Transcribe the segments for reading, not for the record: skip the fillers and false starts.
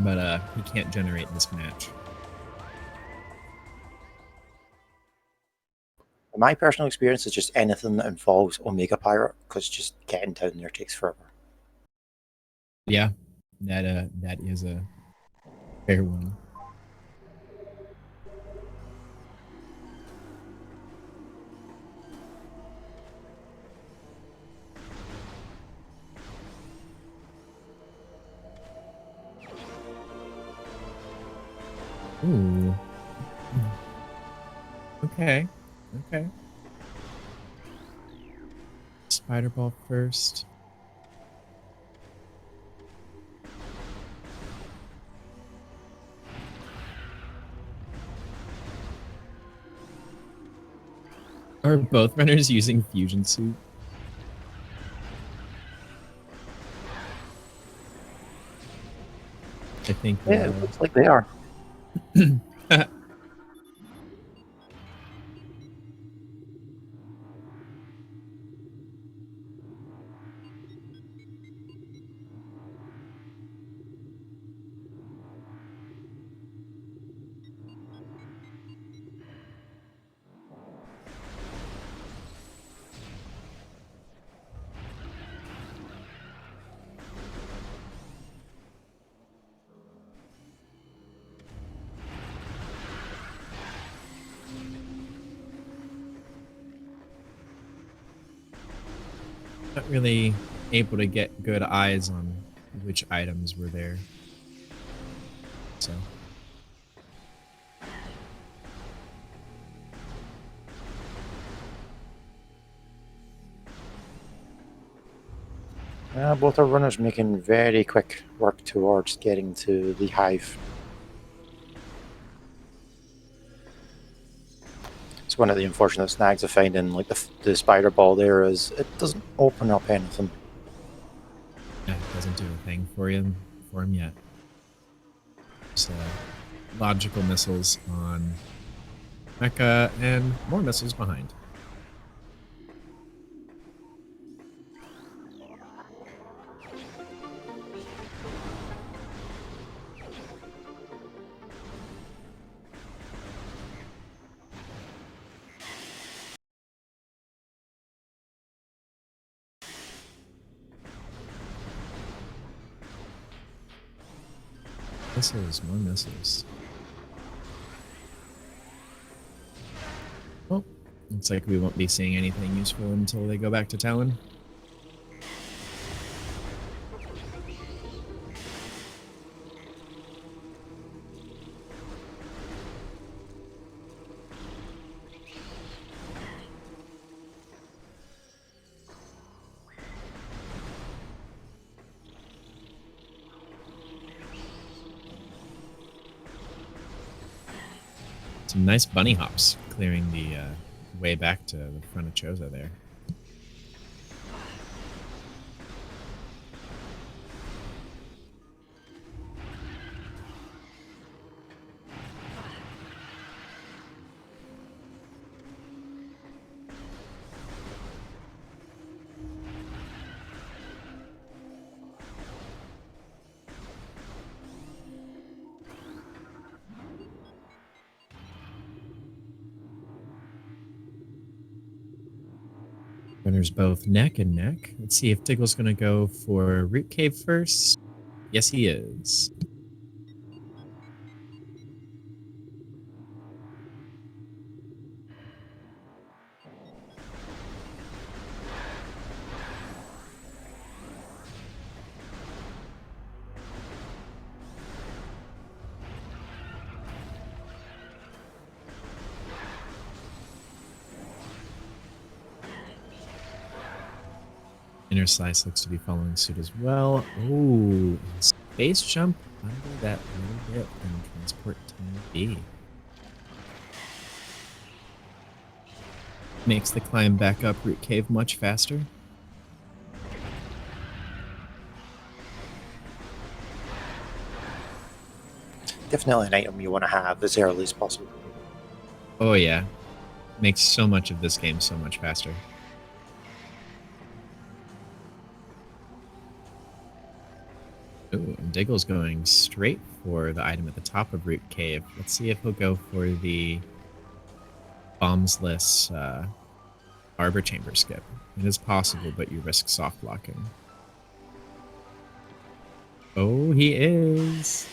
but he can't generate this match. My personal experience is just anything that involves Omega Pirate, because just getting down there takes forever. Yeah, that is a fair one. Ooh. Okay. Okay. Spider ball first. Are both runners using fusion suit? I think. Yeah, it looks like they are. Not really able to get good eyes on which items were there. So. Both our runners making very quick work towards getting to the hive. It's one of the unfortunate snags of finding like the spider ball there is it doesn't open up anything. Yeah, it doesn't do a thing for him yet. So logical missiles on Mecha and more missiles behind. Missiles, more missiles. Well, looks like we won't be seeing anything useful until they go back to Talon. Some nice bunny hops clearing the way back to the front of Chozo there. Runners both neck and neck. Let's see if Diggle's going to go for Root Cave first. Yes, he is. Interslice looks to be following suit as well. Oh, space jump under that little bit and transport to B. Makes the climb back up Root Cave much faster. Definitely an item you want to have as early as possible. Oh yeah, makes so much of this game so much faster. Ooh, and Diggle's going straight for the item at the top of Root Cave. Let's see if he'll go for the bombsless Arbor Chamber skip. It is possible, but you risk soft blocking. Oh, he is.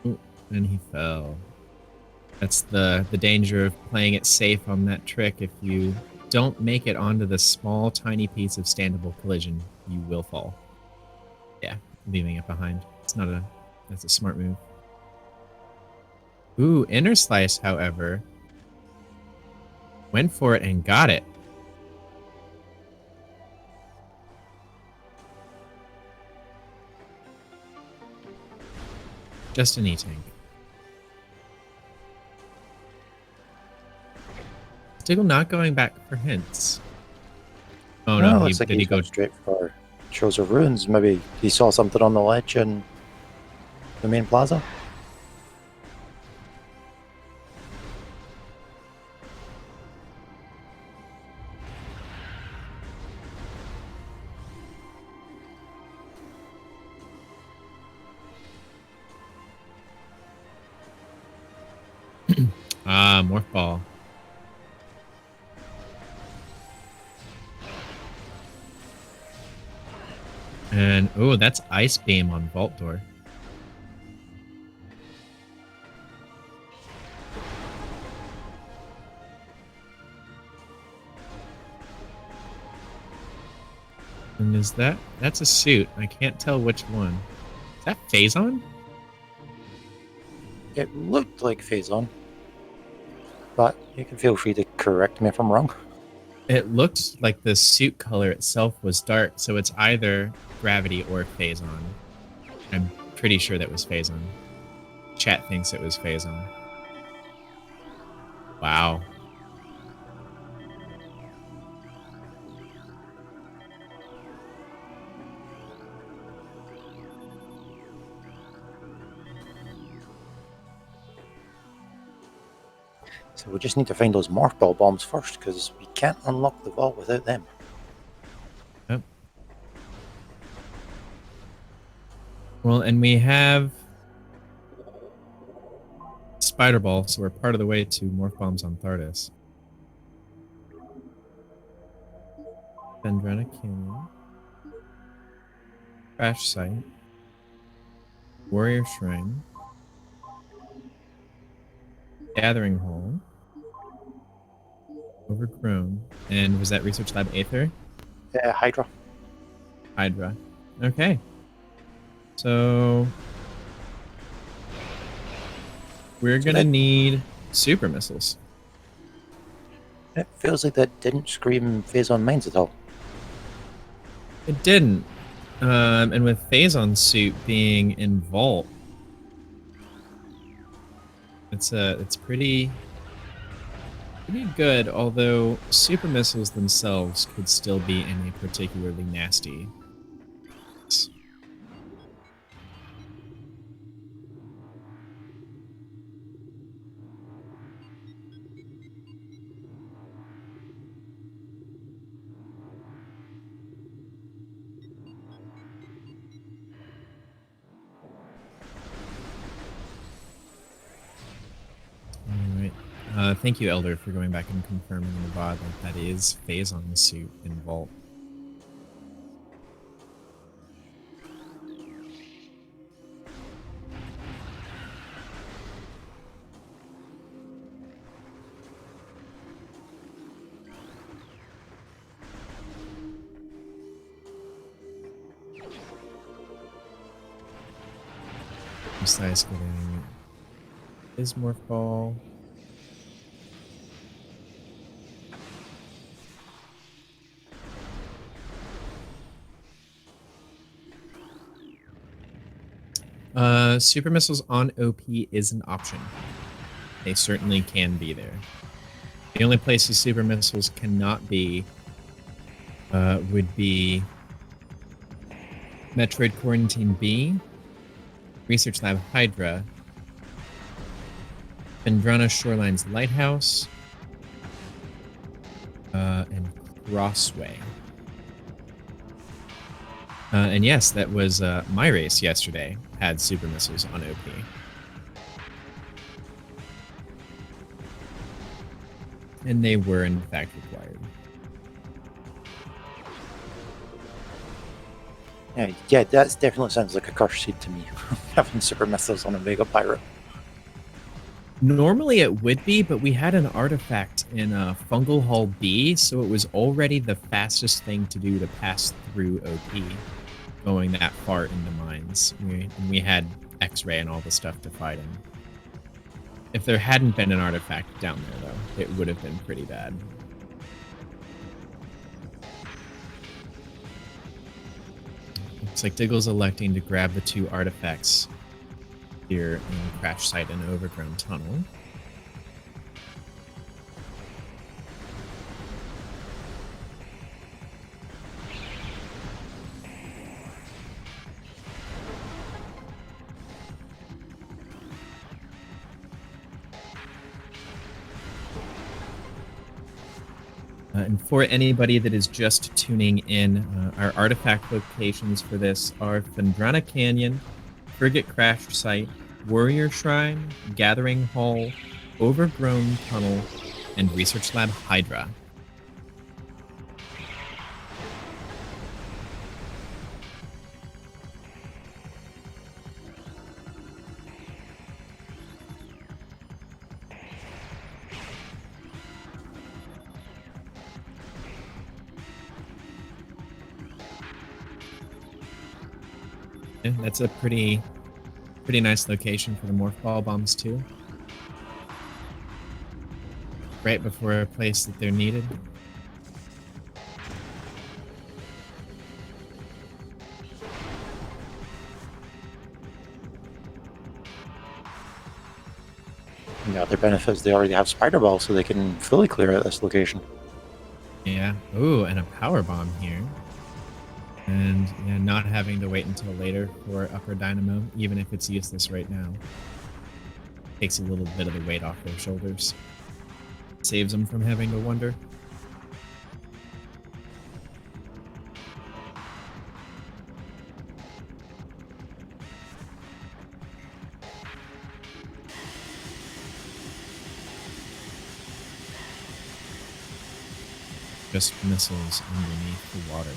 Ooh, and he fell. That's the danger of playing it safe on that trick. If you don't make it onto the small, tiny piece of standable collision, you will fall. Yeah, leaving it behind. That's a smart move. Ooh, Interslice, however, went for it and got it. Just an E-tank. Diggle not going back for hints. Oh no, looks like did he he's go going straight for Shows of Ruins. Maybe he saw something on the ledge in the main plaza. Morph ball. And oh, that's Ice Beam on Vault Door. And that's a suit. I can't tell which one. Is that Phazon? It looked like Phazon, but you can feel free to correct me if I'm wrong. It looked like the suit color itself was dark, so it's either Gravity or Phazon. I'm pretty sure that was Phazon. Chat thinks it was Phazon. Wow. So we just need to find those Morph Ball bombs first, because we can't unlock the vault without them. Yep. Well, and we have Spider Ball, so we're part of the way to Morph Bombs on Thardis. Bendrana Canyon. Crash Site. Warrior Shrine. Gathering Hall. Overgrown. And was that Research Lab Aether? Hydra. Hydra. Okay. So we're gonna need super missiles. It feels like that didn't scream Phazon Mines at all. It didn't. And with Phazon's suit being in Vault, it's pretty good, although super missiles themselves could still be in a particularly nasty. Alright. Thank you, Elder, for going back and confirming in the VOD that that is Phazon's suit in Vault. Besides getting his Morph Ball. Super missiles on OP is an option. They certainly can be there. The only places super missiles cannot be would be Metroid Quarantine B, Research Lab Hydra, Vendrana Shoreline's Lighthouse, and Crossway. And yes, that was my race yesterday. Had super missiles on OP. And they were in fact required. Yeah, that definitely sounds like a curse seed to me, having super missiles on a Mega Pirate. Normally it would be, but we had an artifact in Fungal Hall B, so it was already the fastest thing to do to pass through OP, going that far into mines. We had X-Ray and all the stuff to fight him. If there hadn't been an artifact down there, though, it would have been pretty bad. Looks like Diggle's electing to grab the 2 artifacts here in Crash Site and Overgrown Tunnel. And for anybody that is just tuning in, our artifact locations for this are Fendrana Canyon, Frigate Crash Site, Warrior Shrine, Gathering Hall, Overgrown Tunnel, and Research Lab Hydra. Yeah, that's a pretty nice location for the Morph Ball bombs too. Right before a place that they're needed. The other benefit is they already have Spider Ball, so they can fully clear out this location. Yeah. Ooh, and a power bomb here. And yeah, not having to wait until later for Upper Dynamo, even if it's useless right now. Takes a little bit of the weight off their shoulders. Saves them from having to wonder. Just missiles underneath the water.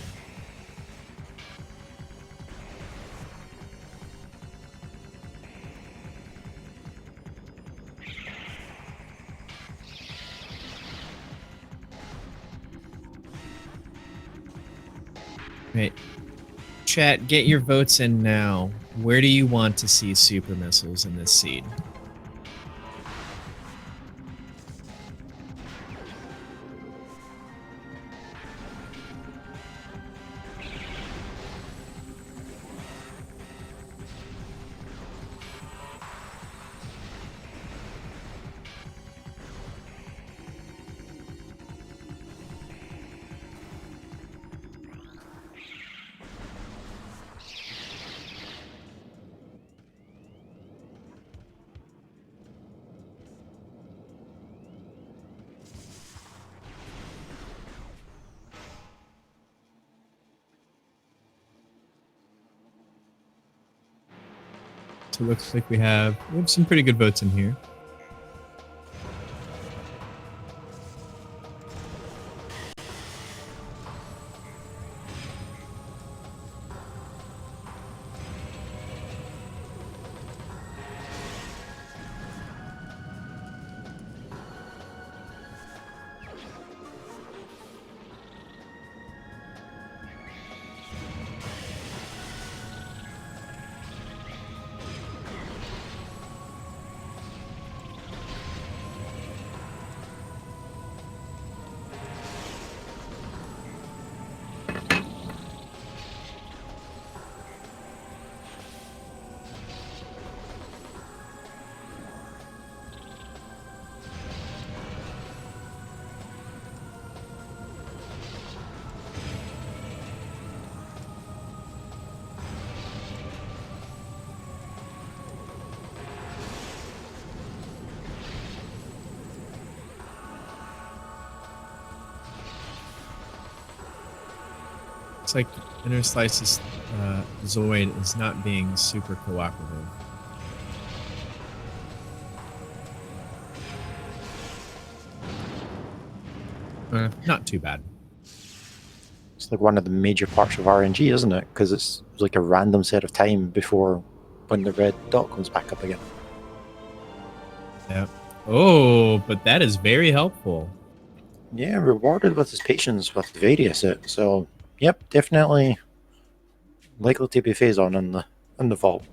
Right. Chat, get your votes in now. Where do you want to see super missiles in this seed? So it looks like we have some pretty good votes in here. Looks like Interslice's Zoid is not being super cooperative. Not too bad. It's like one of the major parts of RNG, isn't it? Because it's like a random set of time before when the red dot comes back up again. Yeah. Oh, but that is very helpful. Yeah, rewarded with his patience with various it. So, yep, definitely likely to be phase on in the vault.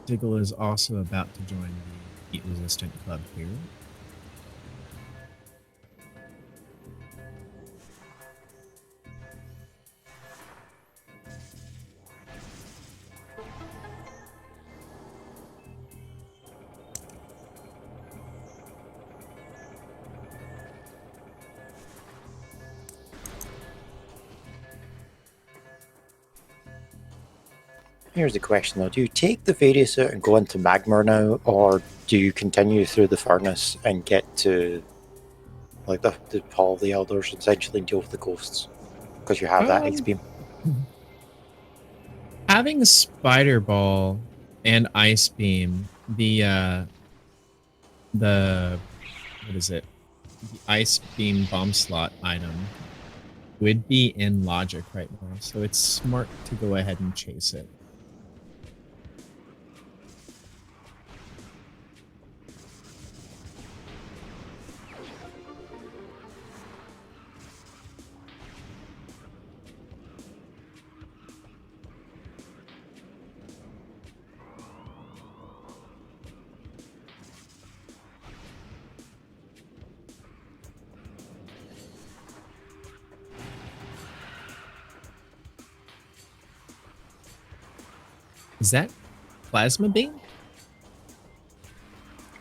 Diggle is also about to join the heat resistant club here. Here's the question though: do you take the various out and go into magma now, or do you continue through the furnace and get to like the Hall of the Elders essentially and deal with the ghosts because you have that Ice Beam? Having Spider Ball and Ice Beam, the what is it? The Ice Beam bomb slot item would be in logic right now, so it's smart to go ahead and chase it. Is that Plasma Beam?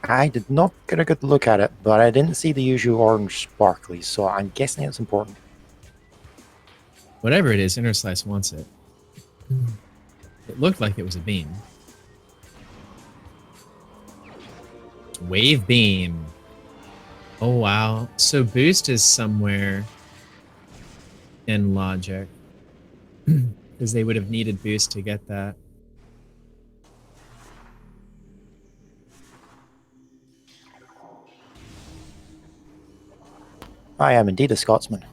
I did not get a good look at it, but I didn't see the usual orange sparklies, so I'm guessing it's important. Whatever it is, Interslice wants it. It looked like it was a beam. Wave Beam. Oh, wow. So Boost is somewhere in logic. Because they would have needed Boost to get that. I am indeed a Scotsman.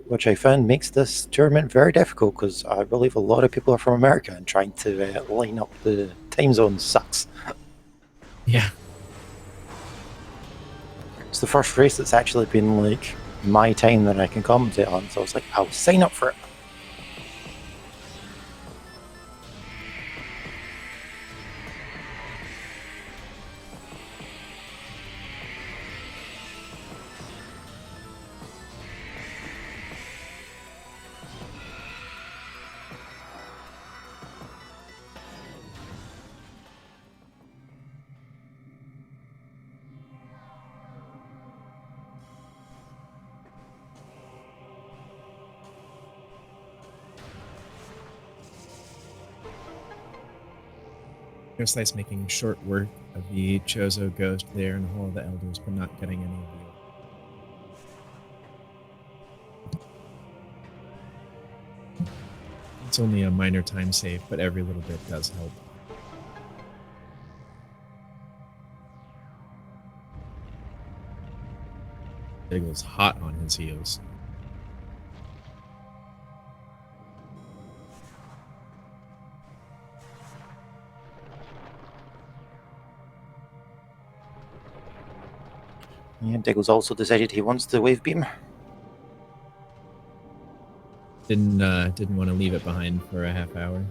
Which I found makes this tournament very difficult because I believe a lot of people are from America and trying to line up the time zones sucks. Yeah. It's the first race that's actually been like my time that I can commentate on, so I was like, I'll sign up for it. Interslice making short work of the Chozo Ghost there in the Hall of the Elders, but not getting any of the. It's only a minor time save, but every little bit does help. Diggle's hot on his heels. Yeah, Diggle's also decided he wants the wave beam. Didn't want to leave it behind for a half hour.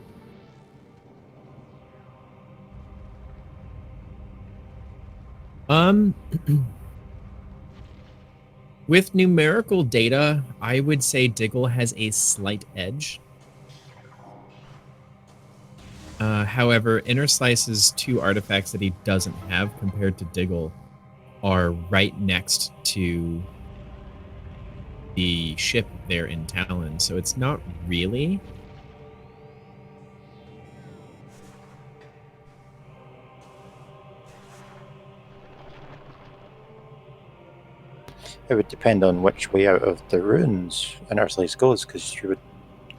With numerical data, I would say Diggle has a slight edge. However, Interslice's two artifacts that he doesn't have compared to Diggle are right next to the ship there in Talon, so it's not really It would depend on which way out of the ruins Interslice goes, because you would,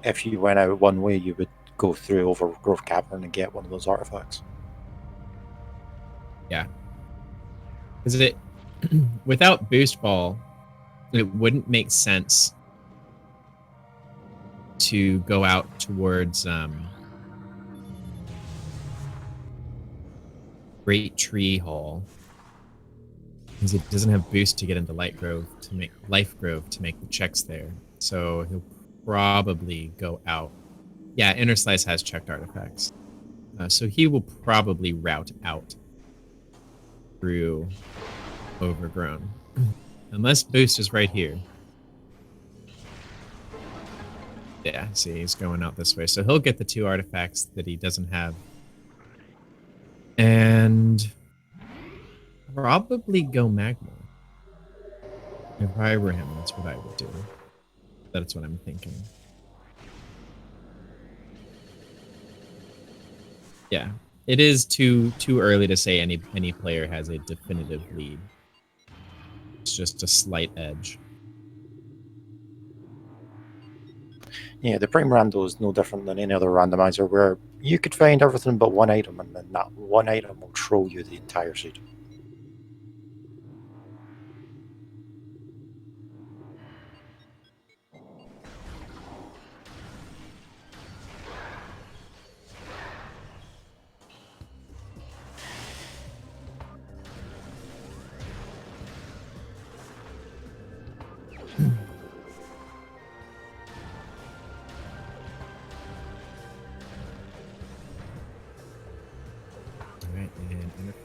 if you went out one way, you would go through Overgrowth Cavern and get one of those artifacts. Yeah. Because it, without Boost Ball, it wouldn't make sense to go out towards Great Tree Hall, because it doesn't have boost to get into Life Grove to make the checks there. So he'll probably go out. Yeah, Interslice has checked artifacts, so he will probably route out through Overgrown, unless boost is right here. Yeah, see, he's going out this way, so he'll get the 2 artifacts that he doesn't have, and probably go Magma. If I were him, that's what I would do. That's what I'm thinking. Yeah, it is too early to say any player has a definitive lead. It's just a slight edge. Yeah, the Prime Rando is no different than any other randomizer, where you could find everything but one item, and then that one item will troll you the entire seed.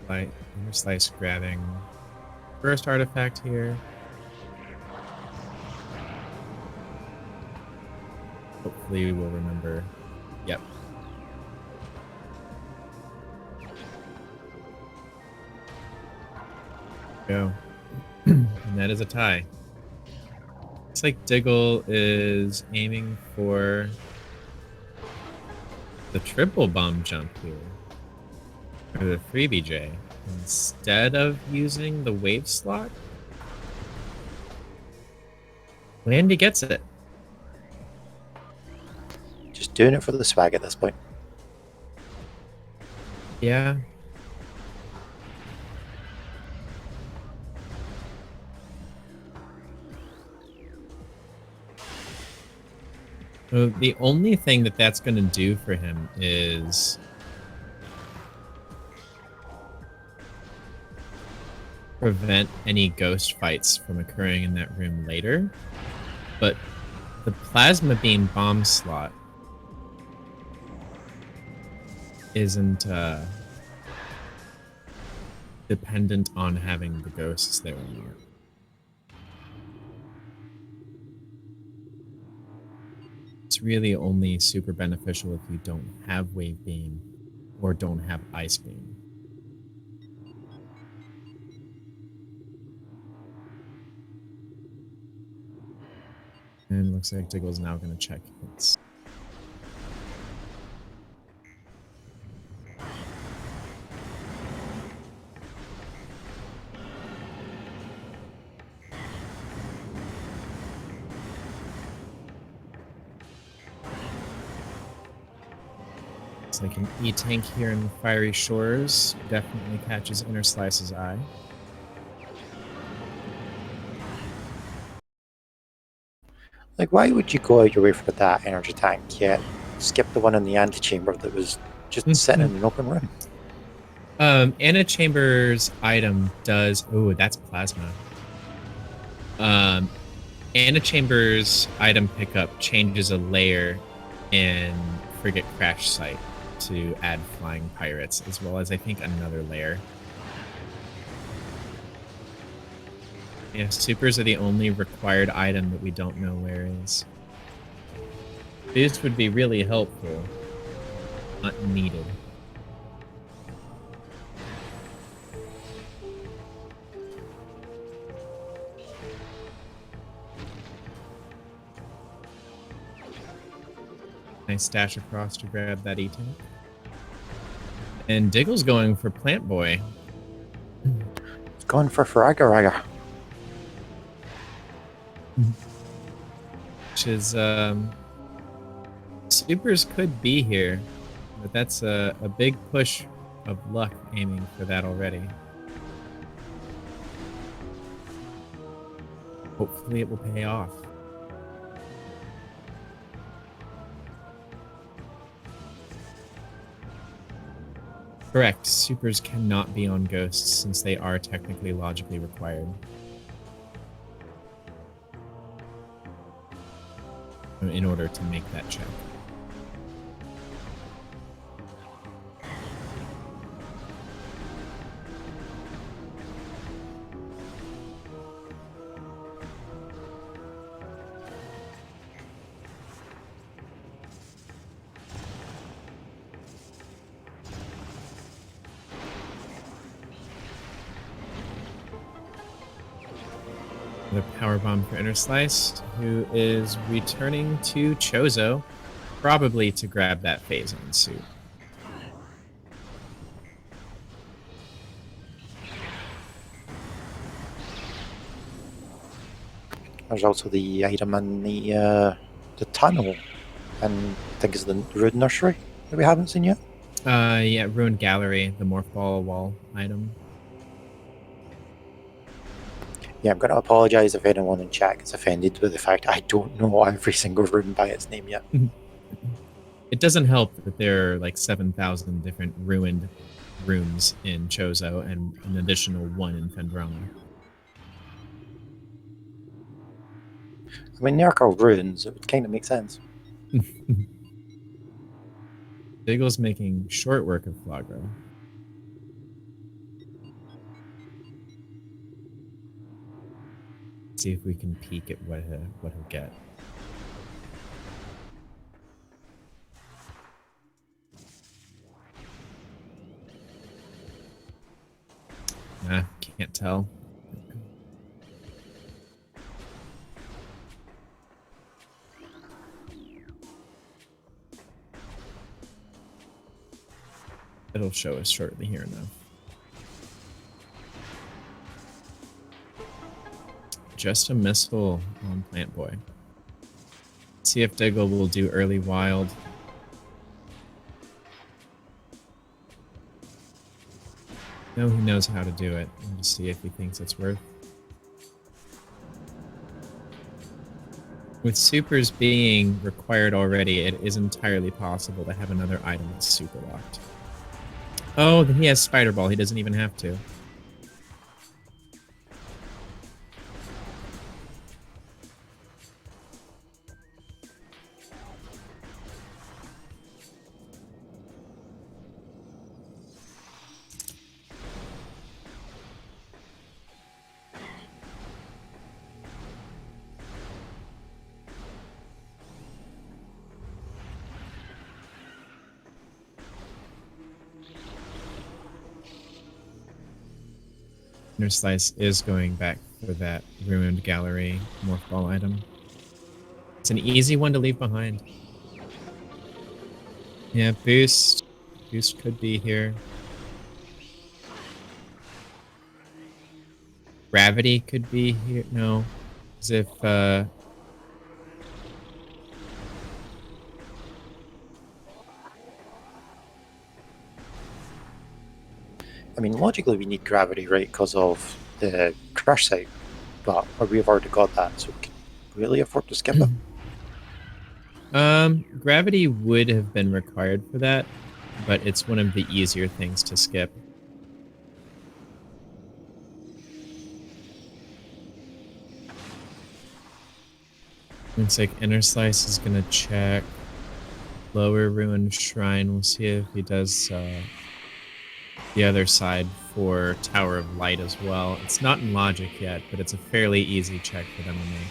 Alright, and Interslice grabbing first artifact here. Hopefully we will remember. Yep. Go. And that is a tie. Looks like Diggle is aiming for the triple bomb jump here. Or the freebie J. Instead of using the wave slot. Landy gets it. Just doing it for the swag at this point. Yeah. So the only thing that's going to do for him is prevent any ghost fights from occurring in that room later. But the plasma beam bomb slot isn't dependent on having the ghosts there anymore. It's really only super beneficial if you don't have wave beam or don't have ice beam. And looks like Diggle's now going to check hits. Looks like an E-Tank here in the Fiery Shores definitely catches Interslice's eye. Like, why would you go out your way for that energy tank, yet skip the one in the antechamber that was just sitting in an open room? Anna Chambers' item does... Oh, that's plasma. Anna Chambers' item pickup changes a layer in Frigate Crash Site to add flying pirates, as well as, I think, another layer. Yeah, supers are the only required item that we don't know where is. Boost would be really helpful. Not needed. Nice dash across to grab that E-Tank. And Diggle's going for Plant Boy. It's going for Fragaraga. Which is, supers could be here, but that's a big push of luck aiming for that already. Hopefully it will pay off. Correct, supers cannot be on ghosts since they are technically logically required. In order to make that check. The power bomb for Interslice, who is returning to Chozo, probably to grab that phase on suit. There's also the item in the tunnel, and I think it's the Rude Nursery that we haven't seen yet. Yeah, Ruined Gallery, the Morph Ball wall item. Yeah, I'm going to apologise if anyone in chat gets offended with the fact I don't know every single room by its name yet. It doesn't help that there are like 7,000 different ruined rooms in Chozo and an additional one in Fendrama. I mean, they are called ruins. It would kind of make sense. Diggle's making short work of Flagro. See if we can peek at what he'll get. Nah, can't tell. It'll show us shortly here enough. Just a missile on Plant Boy. See if Diggle will do early wild. No, he knows how to do it. We'll just see if he thinks it's worth. With supers being required already, it is entirely possible to have another item that's super locked. Oh, he has Spider Ball. He doesn't even have to. Interslice is going back for that Ruined Gallery Morph Ball item. It's an easy one to leave behind. Yeah, Boost. Boost could be here. Gravity could be here. No. As if, I mean, logically we need gravity, right, because of the crash site, but we've already got that, so we can really afford to skip it. Gravity would have been required for that, but it's one of the easier things to skip. Looks like Interslice is gonna check Lower Ruined Shrine. We'll see if he does the other side for Tower of Light as well. It's not in logic yet, but it's a fairly easy check for them to make.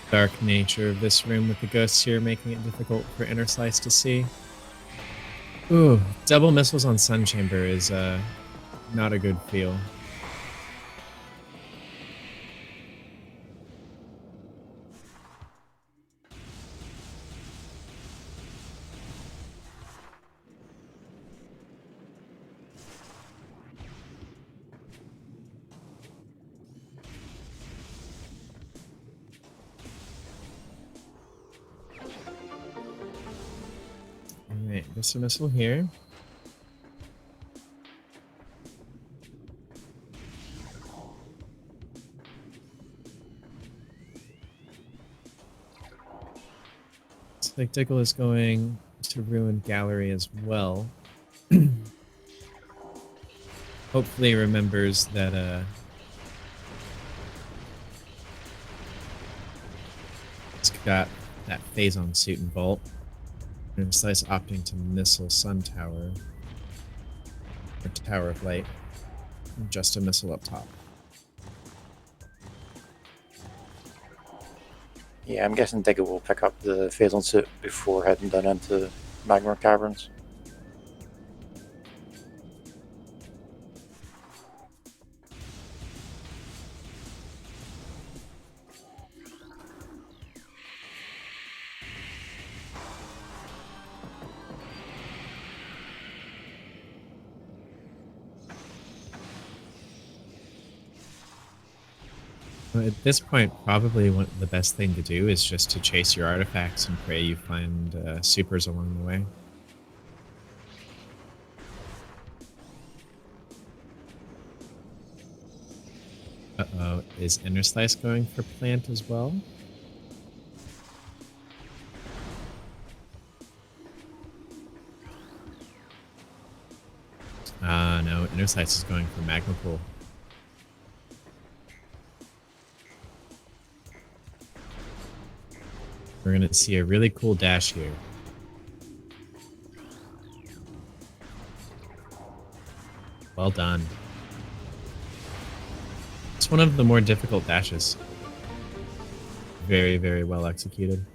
Dark nature of this room with the ghosts here making it difficult for Interslice to see. Ooh, double missiles on Sun Chamber is not a good feel. There's a missile here. Looks like Diggle is going to ruin gallery as well. Hopefully he remembers that it's got that phase on suit and vault. Interslice opting to missile Sun Tower. Or Tower of Light. Just a missile up top. Yeah, I'm guessing Diggle will pick up the phase on suit before heading down into Magma Caverns. At this point, probably the best thing to do is just to chase your artifacts and pray you find supers along the way. Uh-oh, is Interslice going for plant as well? No, Interslice is going for Magma Pool. We're gonna see a really cool dash here. Well done. It's one of the more difficult dashes. Very, very well executed.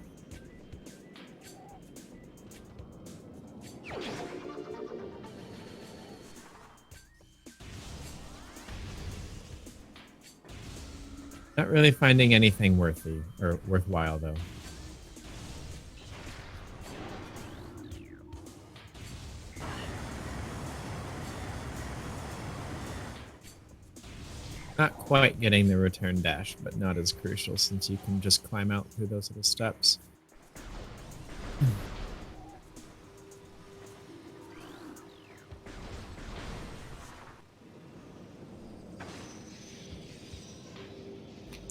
Not really finding anything worthy or worthwhile though. Not quite getting the return dash, but not as crucial since you can just climb out through those little steps.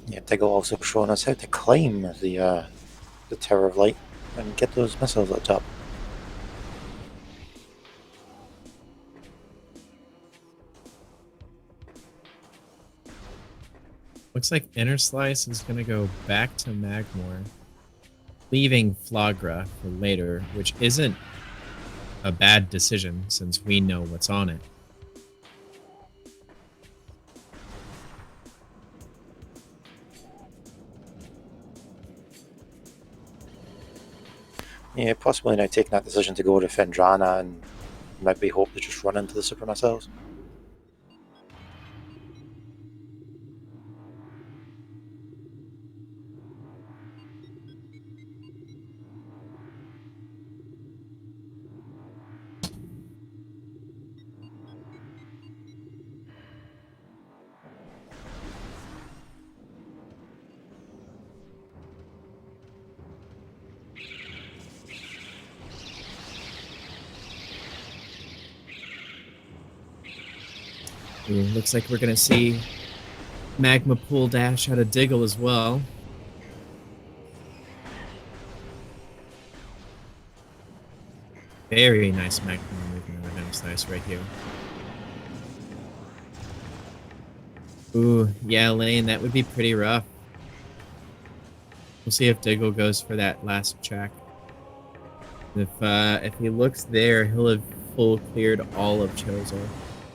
Yeah, Diggle also showing us how to climb the Tower of Light and get those missiles at the top. Looks like Interslice is going to go back to Magmore, leaving Flagra for later, which isn't a bad decision since we know what's on it. Yeah, possibly now taking that decision to go to Fendrana and maybe hope to just run into the super missiles. Ooh, looks like we're going to see Magma Pool Dash out of Diggle as well. Very nice Magma movement of Interslice right here. Ooh, yeah, Lane, that would be pretty rough. We'll see if Diggle goes for that last check. If he looks there, he'll have full cleared all of Chozo.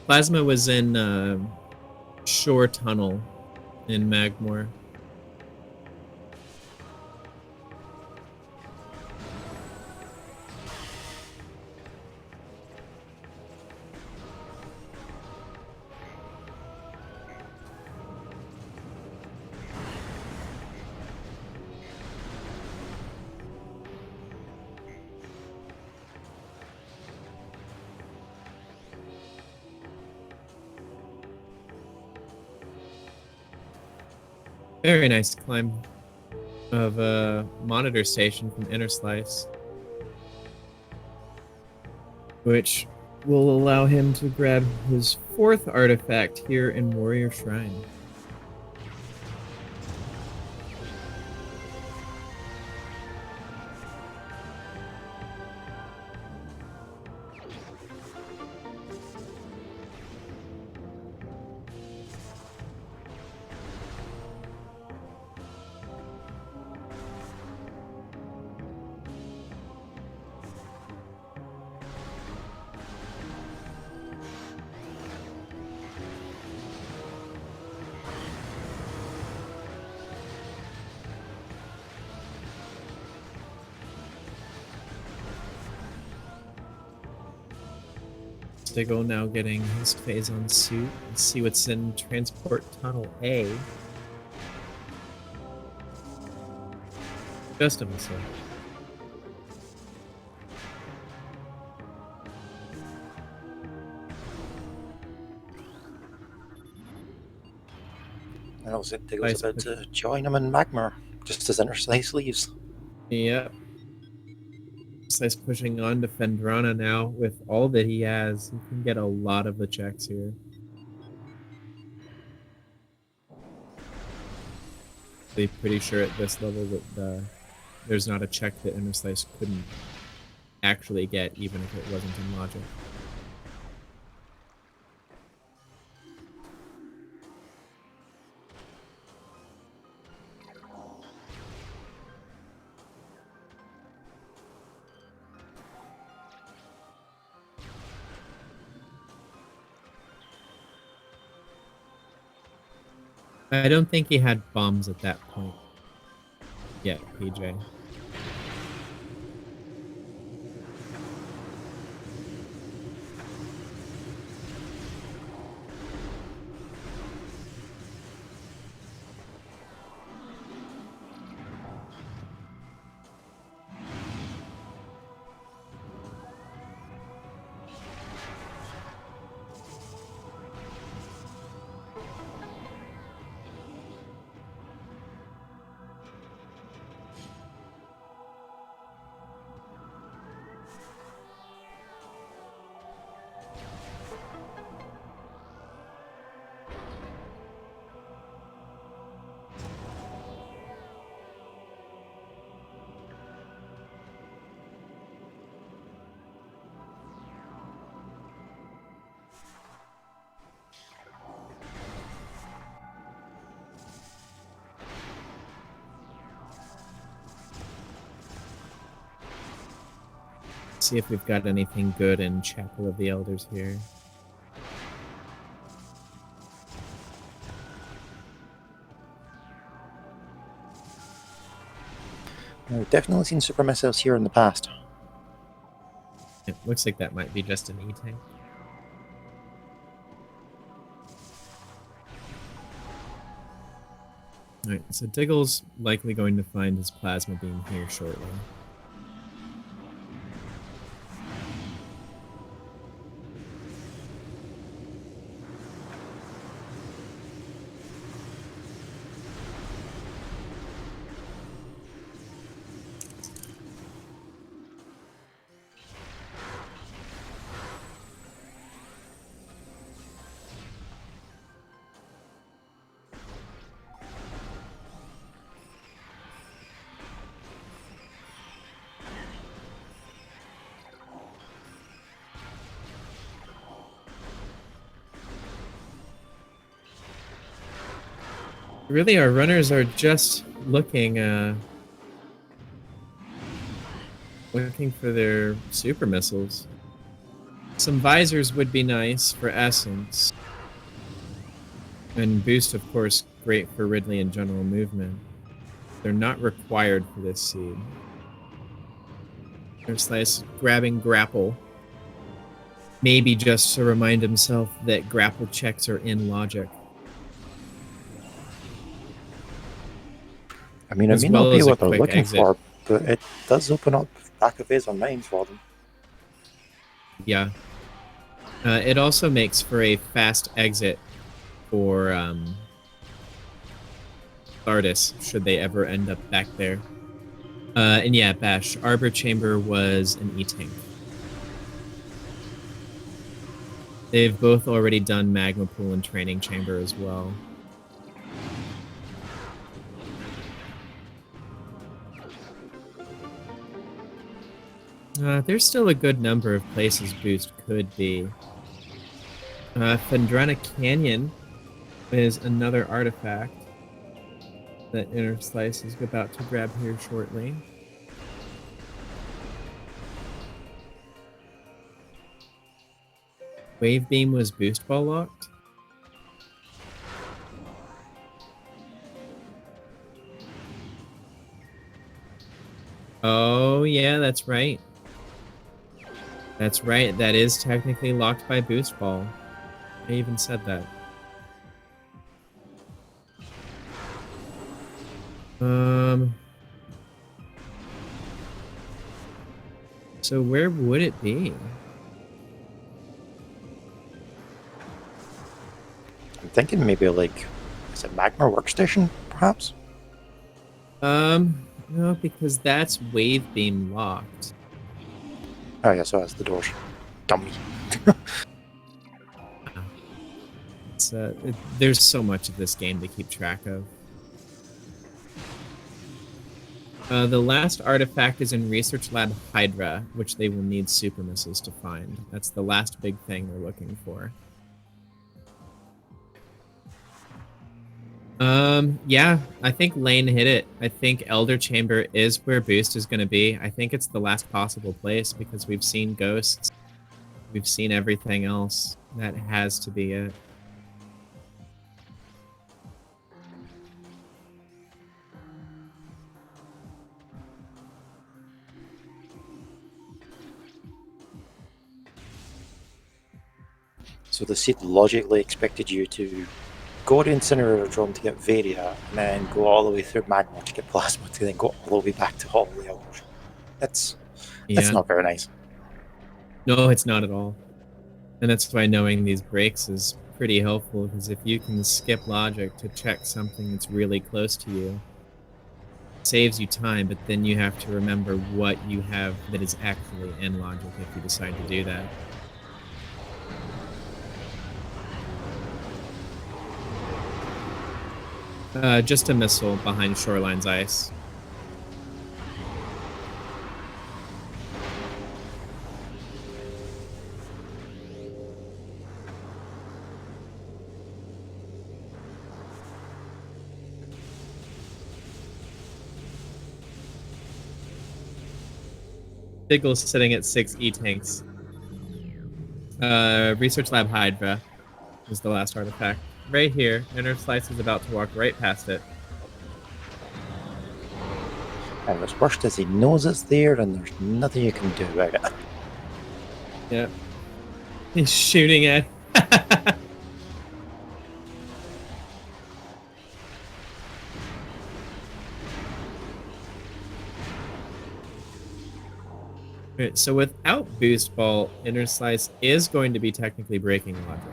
Plasma was in Shore Tunnel in Magmore. Very nice climb of a monitor station from Interslice. which will allow him to grab his 4th artifact here in Warrior Shrine. Diggle now getting his phase on suit. Let's see what's in Transport Tunnel A. Just a missile. I also think Diggle's about to join him in Magma, just as Interslice leaves. Yep. Interslice pushing on to Fendrana now with all that he has. He can get a lot of the checks here. I'm pretty sure at this level that there's not a check that Interslice couldn't actually get, even if it wasn't in logic. I don't think he had bombs at that point yet, PJ. See if we've got anything good in Chapel of the Elders here. I've definitely seen super missiles here in the past. It looks like that might be just an E-tank. Alright, so Diggle's likely going to find his plasma beam here shortly. Really, our runners are just looking for their super missiles. Some visors would be nice for Essence. And boost, of course, great for Ridley and general movement. They're not required for this seed. Interslice grabbing grapple. Maybe just to remind himself that grapple checks are in logic. I mean, it may not be what they're looking for, but it does open up back of phase on 9 for them. Yeah. It also makes for a fast exit for Artis, should they ever end up back there. And yeah, Bash, Arbor Chamber was an E-tank. They've both already done Magma Pool and Training Chamber as well. There's still a good number of places Boost could be. Phendrana Canyon is another artifact that Interslice is about to grab here shortly. Wave Beam was Boost Ball locked? Oh, yeah, that's right. That's right, that is technically locked by Boost Ball. I even said that. So where would it be? I'm thinking maybe like, is it Magma Workstation, perhaps? No, because that's Wave Beam locked. Oh yeah, so that's the doors. Dummy. There's so much of this game to keep track of. The last artifact is in Research Lab Hydra, which they will need super missiles to find. That's the last big thing they're looking for. Yeah, I think Lane hit it. I think Elder Chamber is where Boost is going to be. I think it's the last possible place because we've seen ghosts. We've seen everything else. That has to be it. So the seed logically expected you to go to Incinerator Drome to get Varia, and then go all the way through Magma to get Plasma, to then go all the way back to Hall of the Elders. That's not very nice. No, it's not at all. And that's why knowing these breaks is pretty helpful, because if you can skip logic to check something that's really close to you, it saves you time, but then you have to remember what you have that is actually in logic if you decide to do that. Just a missile behind Shoreline's ice. Diggle's sitting at 6 E-tanks. Research Lab Hydra is the last artifact. Right here, Interslice is about to walk right past it. And what's worst is he knows it's there and there's nothing you can do about it. Yep. He's shooting at... Right, so without Boost Ball, Interslice is going to be technically breaking logic.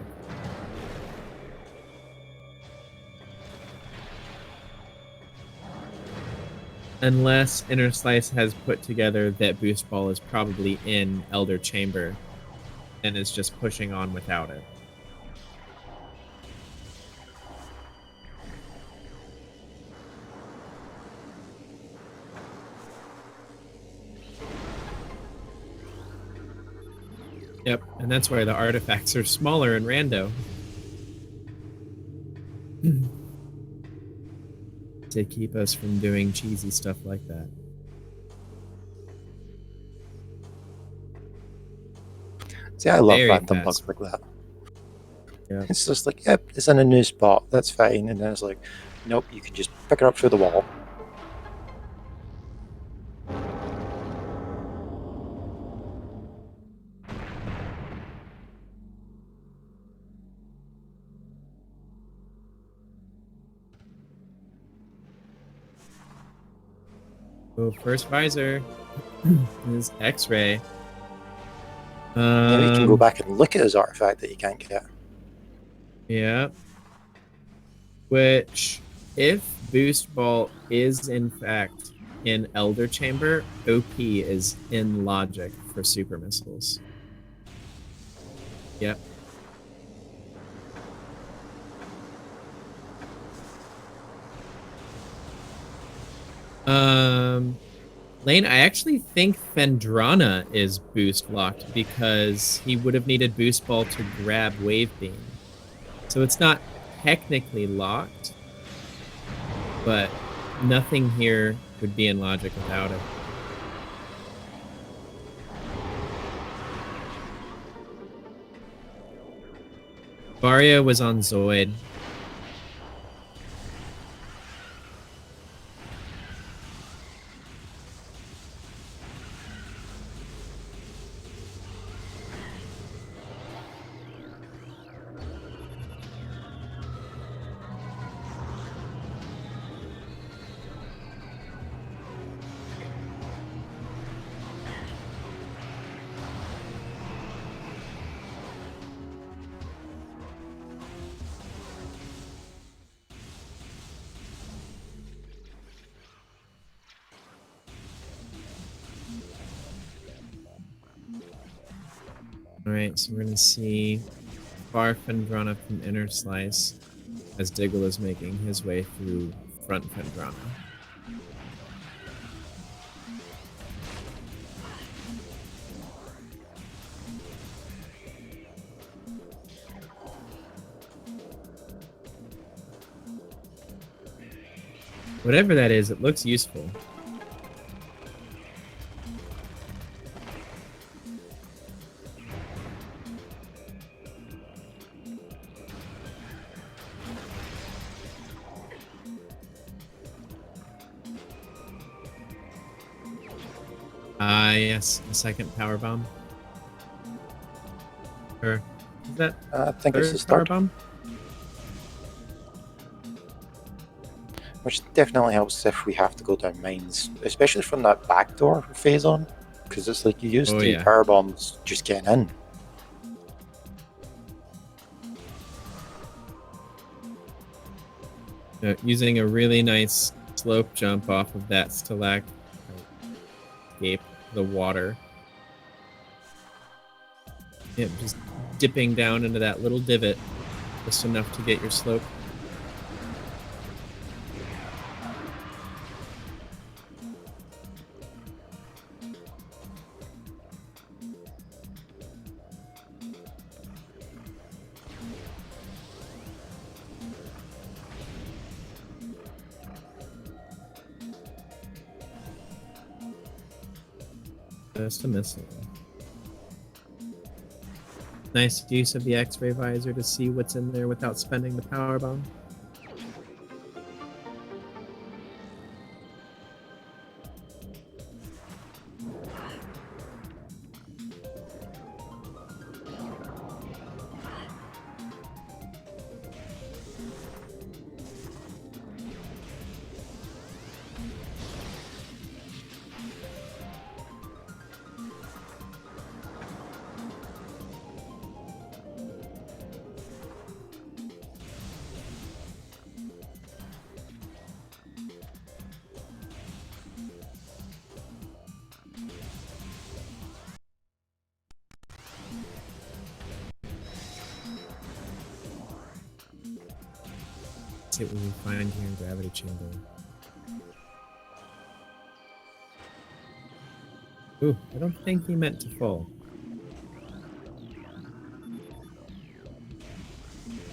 Unless Interslice has put together that Boost Ball is probably in Elder Chamber and is just pushing on without it. Yep, and that's why the artifacts are smaller in Rando. To keep us from doing cheesy stuff like that. See, I love Very random fast. bugs like that. Yeah. It's just like, yep, it's in a new spot, that's fine. And then it's like, nope, you can just pick it up through the wall. Oh, first visor is X-ray. Maybe you can go back and look at his artifact that you can't get. Yeah. Which, if Boost Ball is in fact in Elder Chamber, OP is in logic for super missiles. Yep. Lane, I actually think Fendrana is boost locked because he would have needed boost ball to grab wave beam. So it's not technically locked, but nothing here would be in logic without it. Varia was on Zoid. All right, so we're going to see far Fendrana from Interslice as Diggle is making his way through front Fendrana. Whatever that is, it looks useful. Yes, a second power bomb. Or is that I think it's the power start. bomb? Which definitely helps if we have to go down mines, especially from that back door phase on, because it's like you use two power bombs just getting in. Using a really nice slope jump off of that stalactite escape the water. Yep, just dipping down into that little divot, just enough to get your slope. Just a missile. Nice use of the X-ray visor to see what's in there without spending the power bomb. See what we find here in Gravity Chamber. Ooh, I don't think he meant to fall.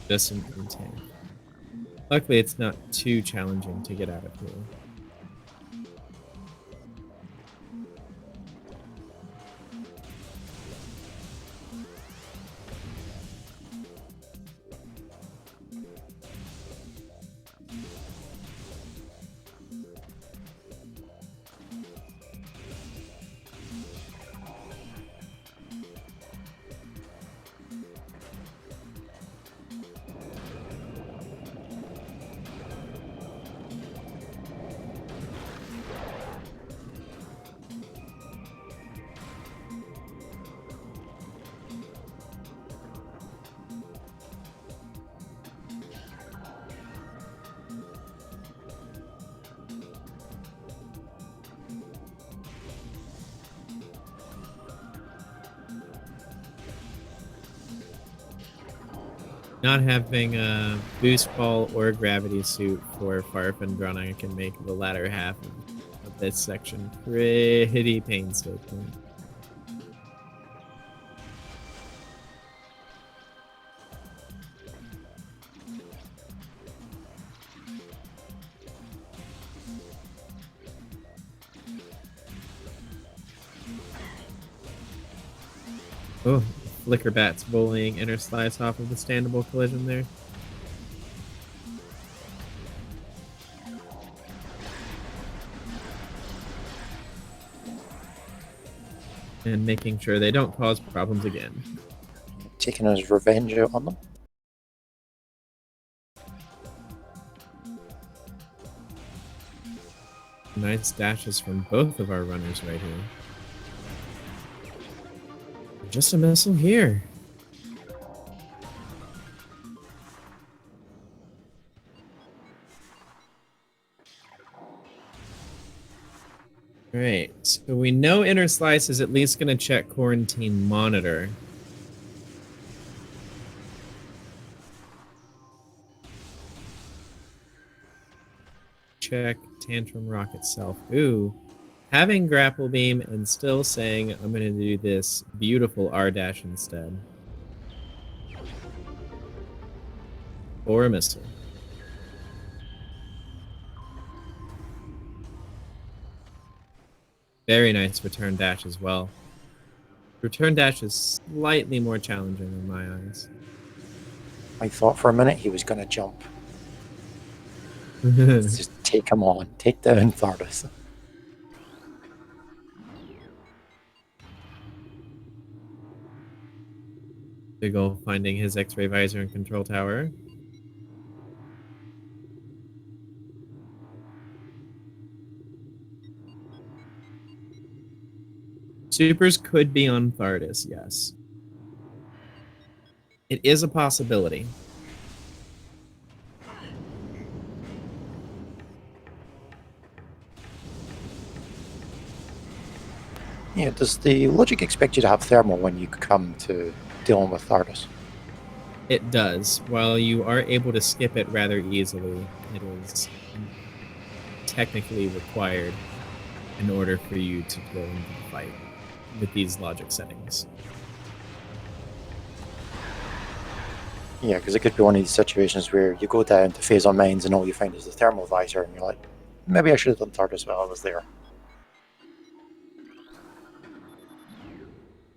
Just an tank. Luckily, it's not too challenging to get out of here. Not having a boost ball or a gravity suit for Farf and Drana can make the latter half of this section pretty painstakingly. Oh, Flicker Bat's bullying Interslice off of the standable collision there. And making sure they don't cause problems again. Taking his revenge out on them. Nice dashes from both of our runners right here. Just a missile here. Alright, so we know Interslice is at least going to check Quarantine Monitor. Check Tantrum Rock itself. Ooh. Having Grapple Beam and still saying I'm going to do this beautiful R-Dash instead. Or a missile. Very nice return dash as well. Return dash is slightly more challenging in my eyes. I thought for a minute he was going to jump. Just take him on. Take down Thardus. Diggle finding his X-ray visor and control tower. Supers could be on Thardus, yes. It is a possibility. Yeah, does the logic expect you to have thermal when you come to dealing with Thardus? It does. While you are able to skip it rather easily, it is technically required in order for you to go into the fight with these logic settings. Yeah, because it could be one of these situations where you go down to phase on mines and all you find is the thermal visor, and you're like, maybe I should have done Thardus while I was there.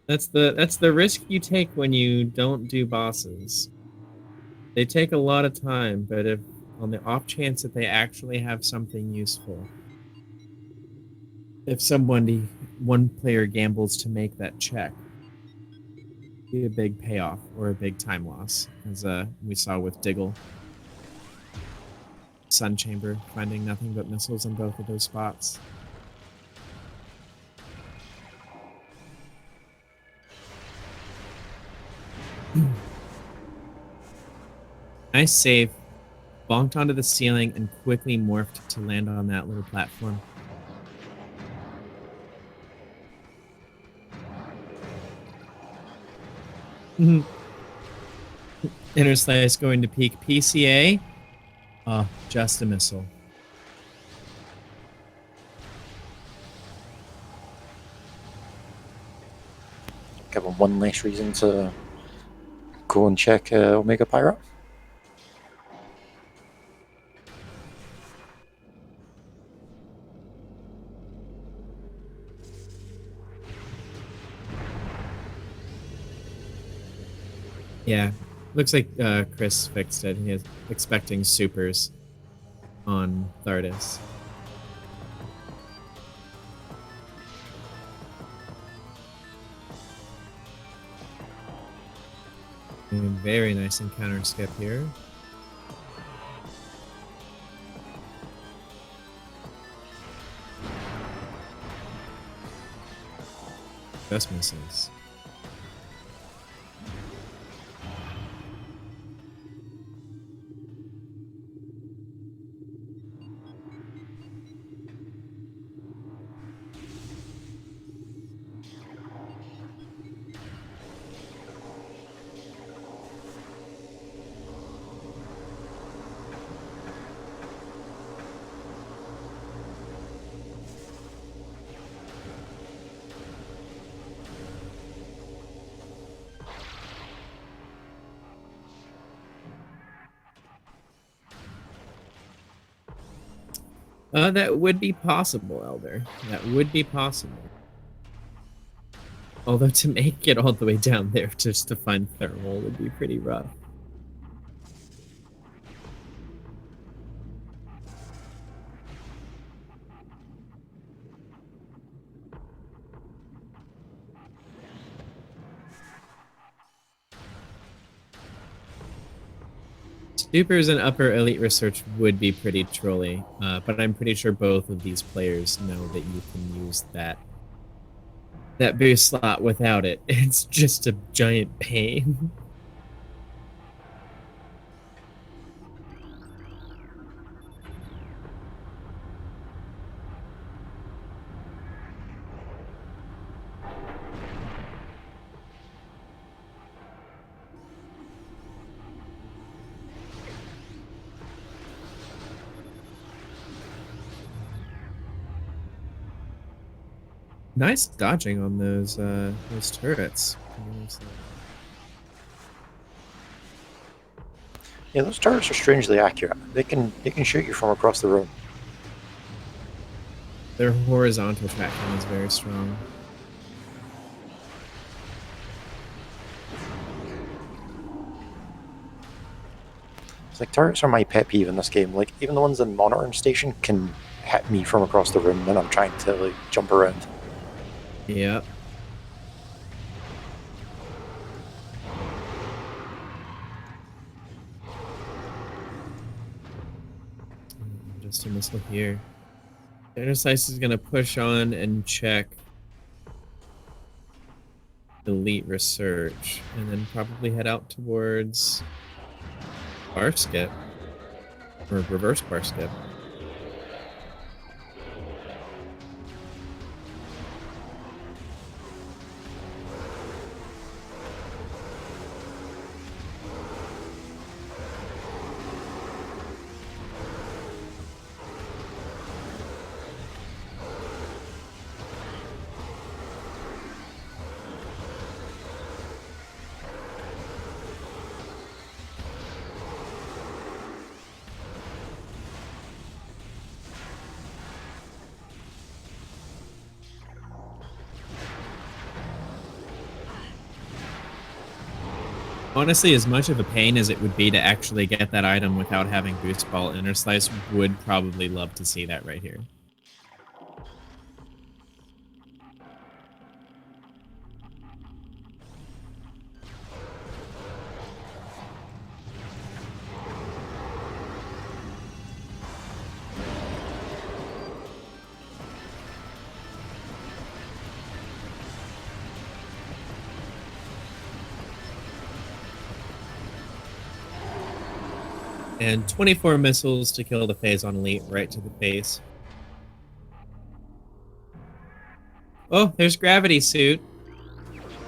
That's the risk you take when you don't do bosses. They take a lot of time, but if on the off chance that they actually have something useful, if one player gambles to make that check, be a big payoff or a big time loss, as we saw with Diggle. Sun Chamber finding nothing but missiles in both of those spots. Nice save. Bonked onto the ceiling and quickly morphed to land on that little platform. Interslice going to peak PCA. Oh, just a missile. Give him one less reason to go and check Omega Pirate. Yeah, looks like Chris fixed it. He is expecting supers on Thardus. And very nice encounter skip here. Just misses. That would be possible, Elder. That would be possible. Although to make it all the way down there just to find thermal would be pretty rough. Supers and upper elite research would be pretty trolly, but I'm pretty sure both of these players know that you can use that boost slot without it. It's just a giant pain. Nice dodging on those turrets. Yeah, those turrets are strangely accurate. They can shoot you from across the room. Their horizontal tracking is very strong. It's like turrets are my pet peeve in this game. Like even the ones in monitoring station can hit me from across the room when I'm trying to like jump around. Yep. Just a missile here. Interslice is gonna push on and check elite research, and then probably head out towards bar skip or reverse bar skip. Honestly, as much of a pain as it would be to actually get that item without having boost ball, Interslice would probably love to see that right here. And 24 missiles to kill the phase on elite right to the face. Oh, there's gravity suit.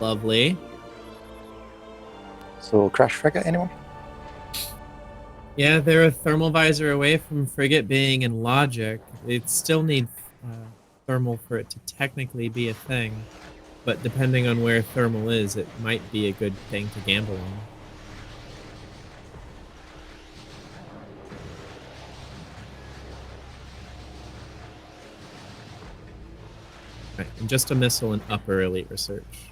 Lovely. So crash frigate, anyone? Yeah, they're a thermal visor away from frigate being in logic. It still needs thermal for it to technically be a thing. But depending on where thermal is, it might be a good thing to gamble on. Right, and just a missile in upper elite research.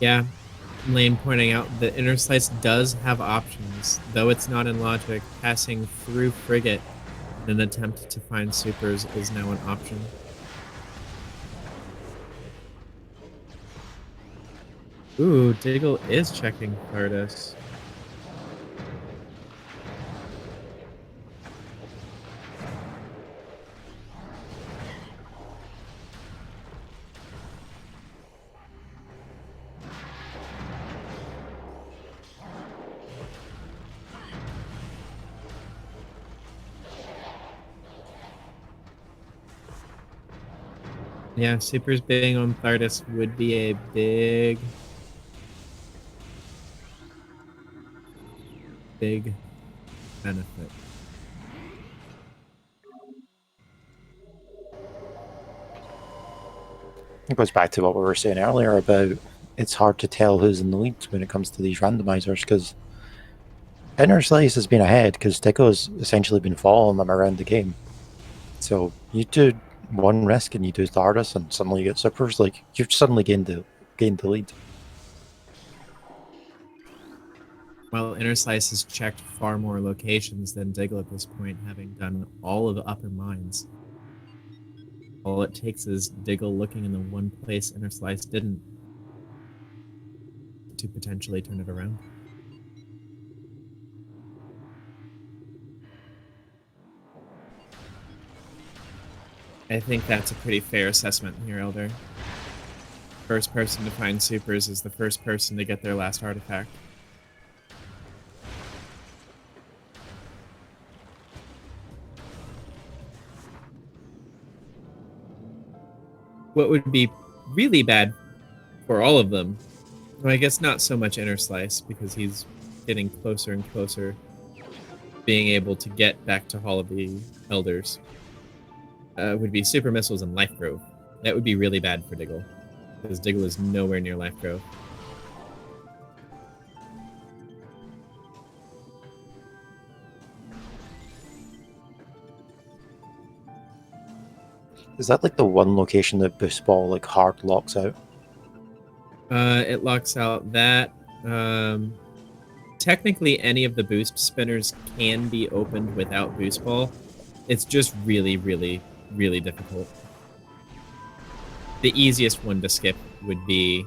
Yeah, Lane pointing out that Interslice does have options, though it's not in logic. Passing through frigate in an attempt to find supers is now an option. Ooh, Diggle is checking Cardus. Yeah, supers being on Thardus would be a big benefit. It goes back to what we were saying earlier about it's hard to tell who's in the lead when it comes to these randomizers because Interslice has been ahead because Tico's essentially been following them around the game. So you do one risk and you do the hardest, and suddenly you get supers. Like you've suddenly gained the lead. Well, Interslice has checked far more locations than Diggle at this point, having done all of the upper mines. All it takes is Diggle looking in the one place Interslice didn't to potentially turn it around. I think that's a pretty fair assessment here, Elder. First person to find supers is the first person to get their last artifact. What would be really bad for all of them, well, I guess not so much Interslice, because he's getting closer and closer being able to get back to Hall of the Elders, would be Super Missiles and Life Grove. That would be really bad for Diggle, because Diggle is nowhere near Life Grove. Is that like the one location that Boost Ball like hard locks out? It locks out that. Technically, any of the boost spinners can be opened without Boost Ball. It's just really, really, really difficult. The easiest one to skip would be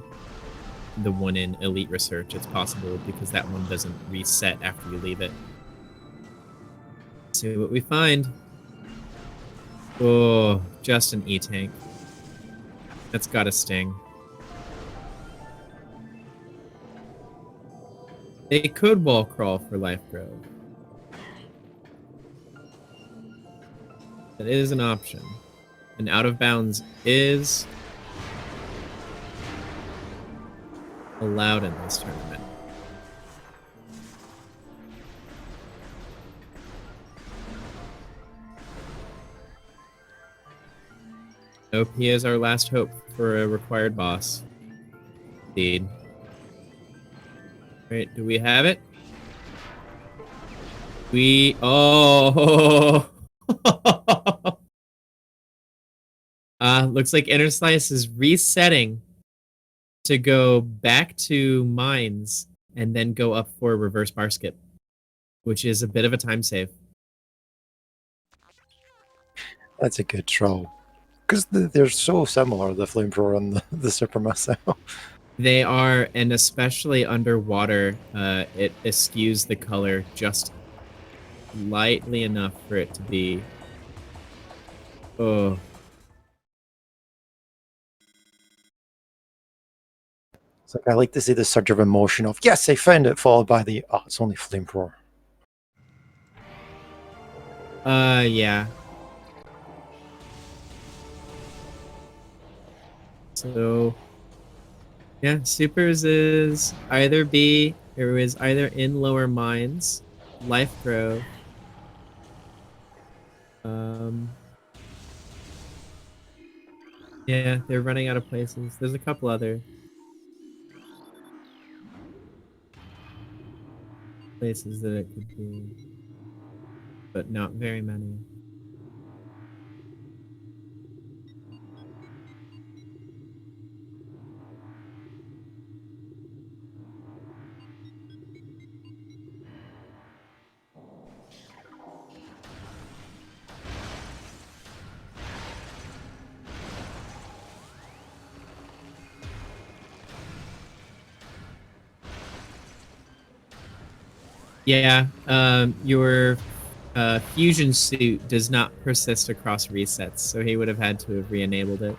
the one in Elite Research. It's possible because that one doesn't reset after you leave it. Let's see what we find. Oh, just an E-Tank. That's gotta sting. They could wall crawl for Life Grove. That is an option. And out of bounds is allowed in this tournament. OP is our last hope for a required boss. Indeed. Right, do we have it? Oh! Looks like Interslice is resetting to go back to mines and then go up for a reverse bar skip, which is a bit of a time save. That's a good troll. Because they're so similar, the flamethrower and the super missile. They are, and especially underwater, it eschews the color just lightly enough for it to be... Oh. It's like I like to see the surge of emotion of, yes, I found it, followed by the, oh, it's only flamethrower. Yeah. So, yeah, supers is either B, or is either in lower mines, Life Grove. Yeah, they're running out of places. There's a couple other places that it could be, but not very many. Yeah, your fusion suit does not persist across resets, so he would have had to have re-enabled it.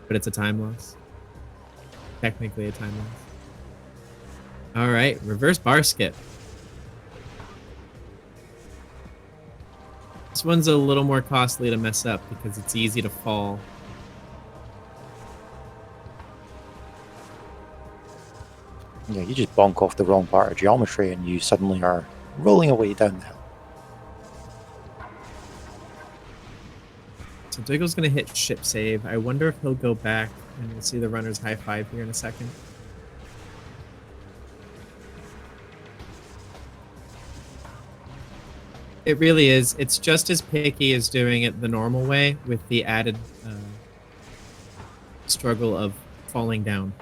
But it's a time loss. Technically a time loss. Alright, reverse bar skip. This one's a little more costly to mess up because it's easy to fall. Yeah, you just bonk off the wrong part of geometry and you suddenly are rolling away down the hill. so Diggle's gonna hit ship save. I wonder if he'll go back, and we'll see the runner's high five here in a second. It really is. It's just as picky as doing it the normal way, with the added struggle of falling down.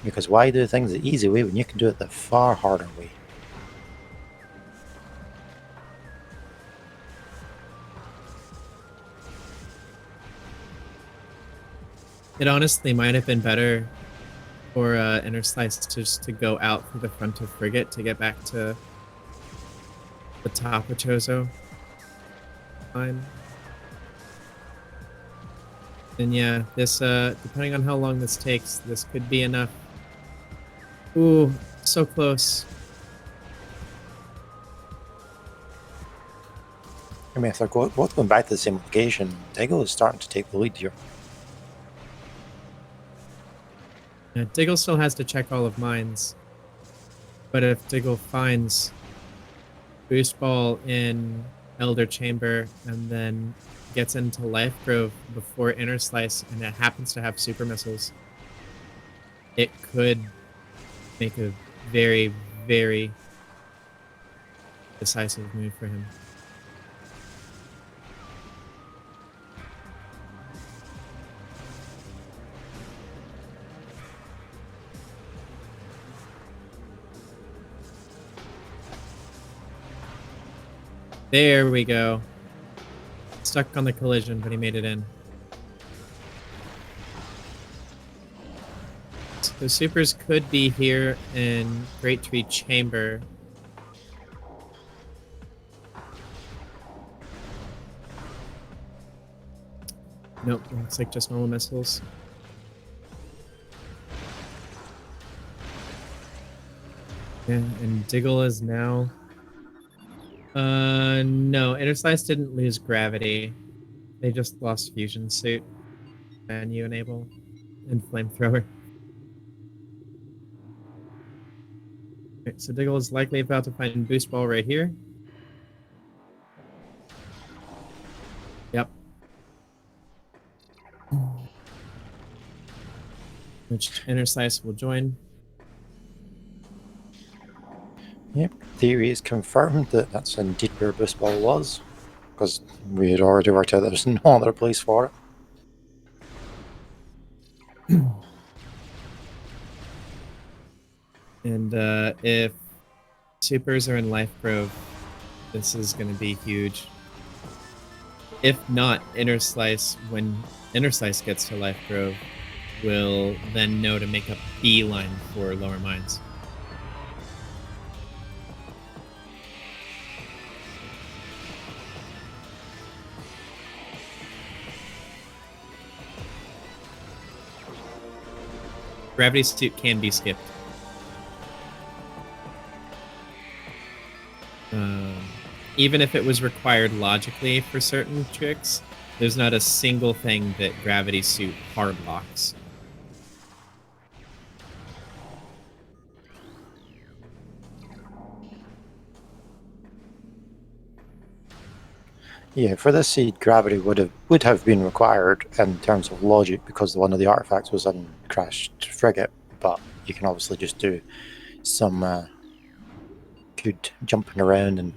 Because why do things the easy way when you can do it the far harder way? It honestly might have been better for Interslice just to go out through the front of Frigate to get back to the top of Chozo. Fine. And yeah, this, depending on how long this takes, this could be enough. Ooh, so close. I mean, if they're both going back to the same location, Diggle is starting to take the lead here. Yeah, Diggle still has to check all of mines. But if Diggle finds Boost Ball in Elder Chamber and then gets into Life Grove before Interslice and it happens to have super missiles, it could make a very, very decisive move for him. There we go. Stuck on the collision, but he made it in. So supers could be here in Great Tree Chamber. Nope, looks like just normal missiles. Yeah, and Diggle is now... no, Interslice didn't lose gravity. They just lost fusion suit. Menu enable and flamethrower. Okay, so Diggle is likely about to find Boost Ball right here. Yep. Which Interslice will join. Yep, theory is confirmed that that's indeed where Boost Ball was, because we had already worked out there's no other place for it. And if supers are in Life Grove, this is going to be huge. If not, Interslice, when Interslice gets to Life Grove, will then know to make a beeline for lower mines. Gravity suit can be skipped. Even if it was required logically for certain tricks, there's not a single thing that gravity suit hard locks. Yeah, for this seed, gravity would have been required in terms of logic because one of the artifacts was on crashed frigate, but you can obviously just do some good jumping around and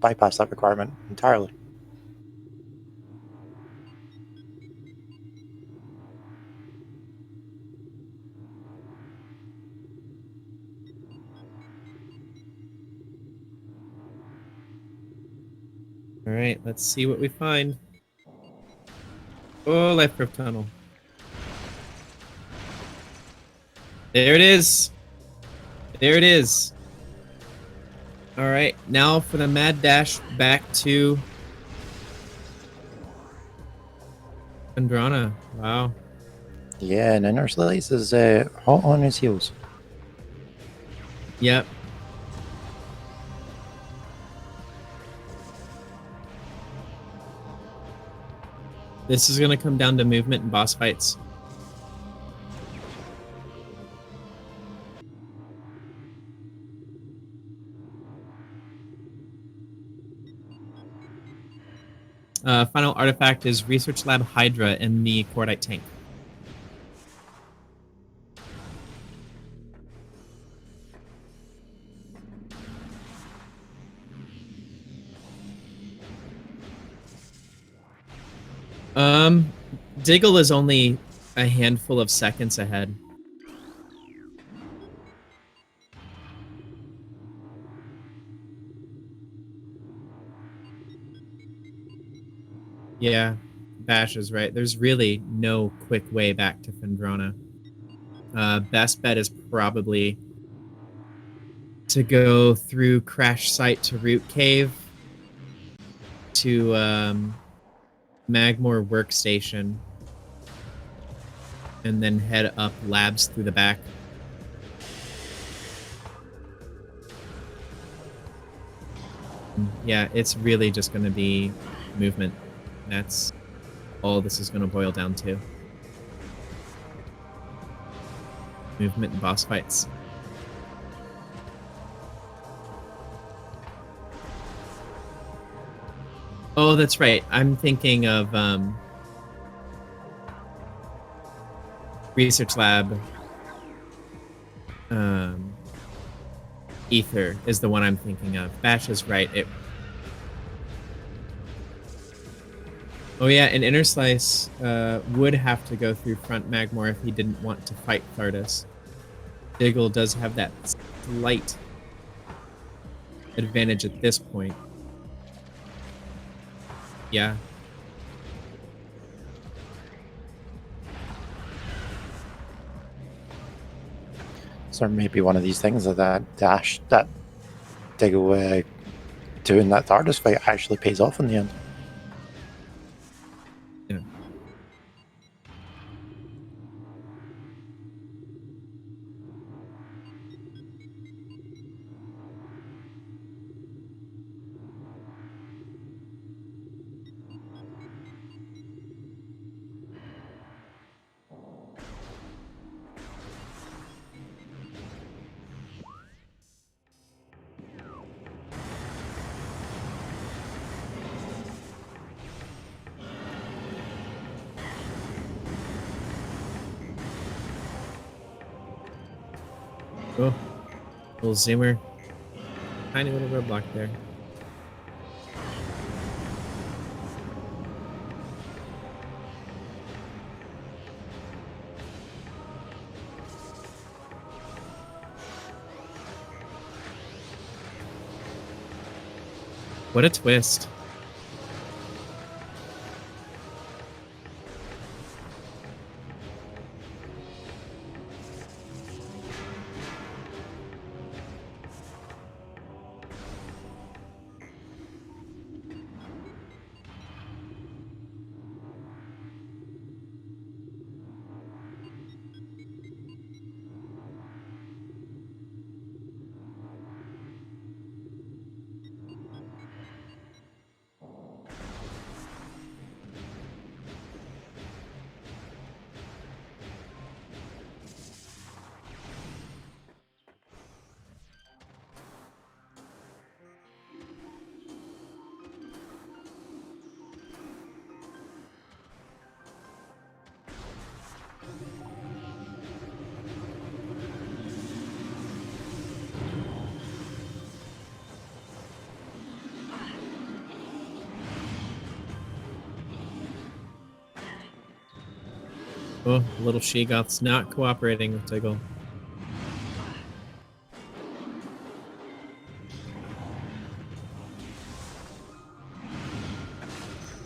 bypass that requirement entirely. All right, let's see what we find. Oh, Life Grove Tunnel. There it is. There it is. All right, now for the mad dash back to Andrana. Wow. Yeah, and Interslice is hot on his heels. Yep. This is going to come down to movement and boss fights. Final artifact is Research Lab Hydra in the Cordite tank. Diggle is only a handful of seconds ahead. Yeah, Bash is right. There's really no quick way back to Fendrana. Best bet is probably to go through Crash Site to Root Cave to Magmore Workstation and then head up Labs through the back. Yeah, it's really just going to be movement. That's all this is going to boil down to. Movement and boss fights. Oh, that's right. I'm thinking of Research Lab. Ether is the one I'm thinking of. Bash is right. Oh yeah, and Interslice would have to go through front Magmore if he didn't want to fight Thardus. Diggle does have that slight advantage at this point. Yeah. So maybe one of these things that dash that Diggle doing that Thardus fight actually pays off in the end. Yeah. Oh, little zoomer. Tiny little roadblock there. What a twist. Oh, little Sheegoth's not cooperating with Diggle.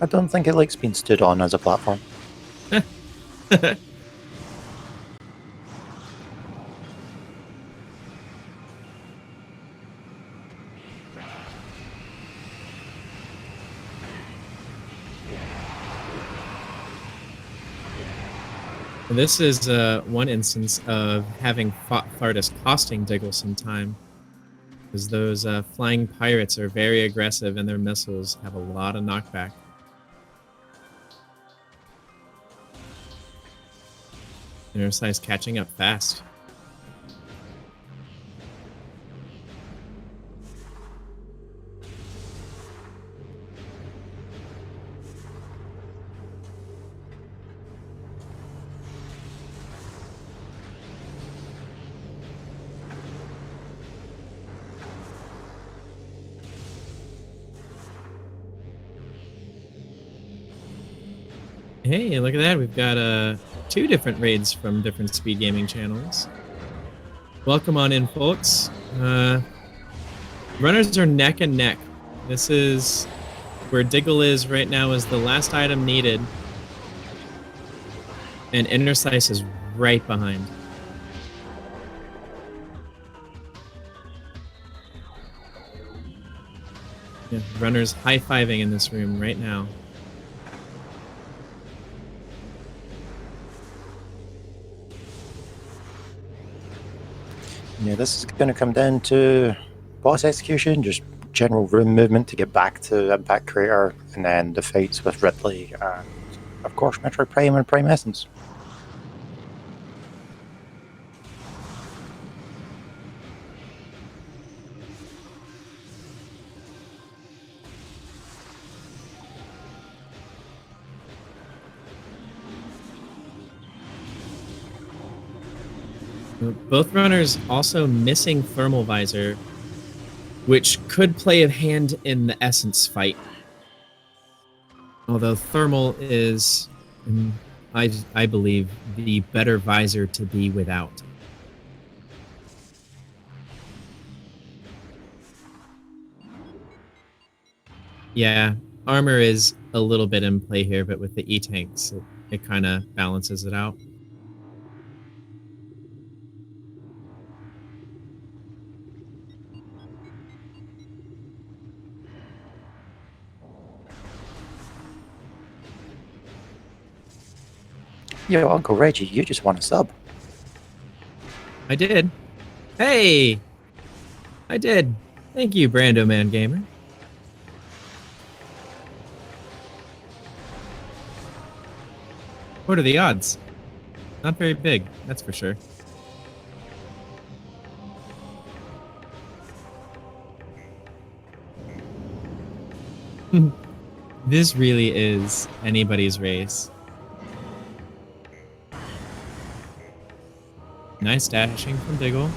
I don't think it likes being stood on as a platform. This is one instance of having fought Thardus costing Diggle some time. Because those flying pirates are very aggressive and their missiles have a lot of knockback. Interslice catching up fast. Hey, look at that. We've got 2 different raids from different speed gaming channels. Welcome on in, folks. Runners are neck and neck. This is where Diggle is right now is the last item needed. And Interslice is right behind. Yeah, runners high-fiving in this room right now. Yeah, this is going to come down to boss execution, just general room movement to get back to Impact Crater, and then the fights with Ridley, and of course Metroid Prime and Prime Essence. Both runners also missing thermal visor, which could play a hand in the essence fight. Although thermal is, I believe, the better visor to be without. Yeah, armor is a little bit in play here, but with the E-tanks, it kind of balances it out. Yo, Uncle Reggie, you just want a sub. I did. Hey! I did. Thank you, Brando Man Gamer. What are the odds? Not very big, that's for sure. This really is anybody's race. Nice dashing from Diggle.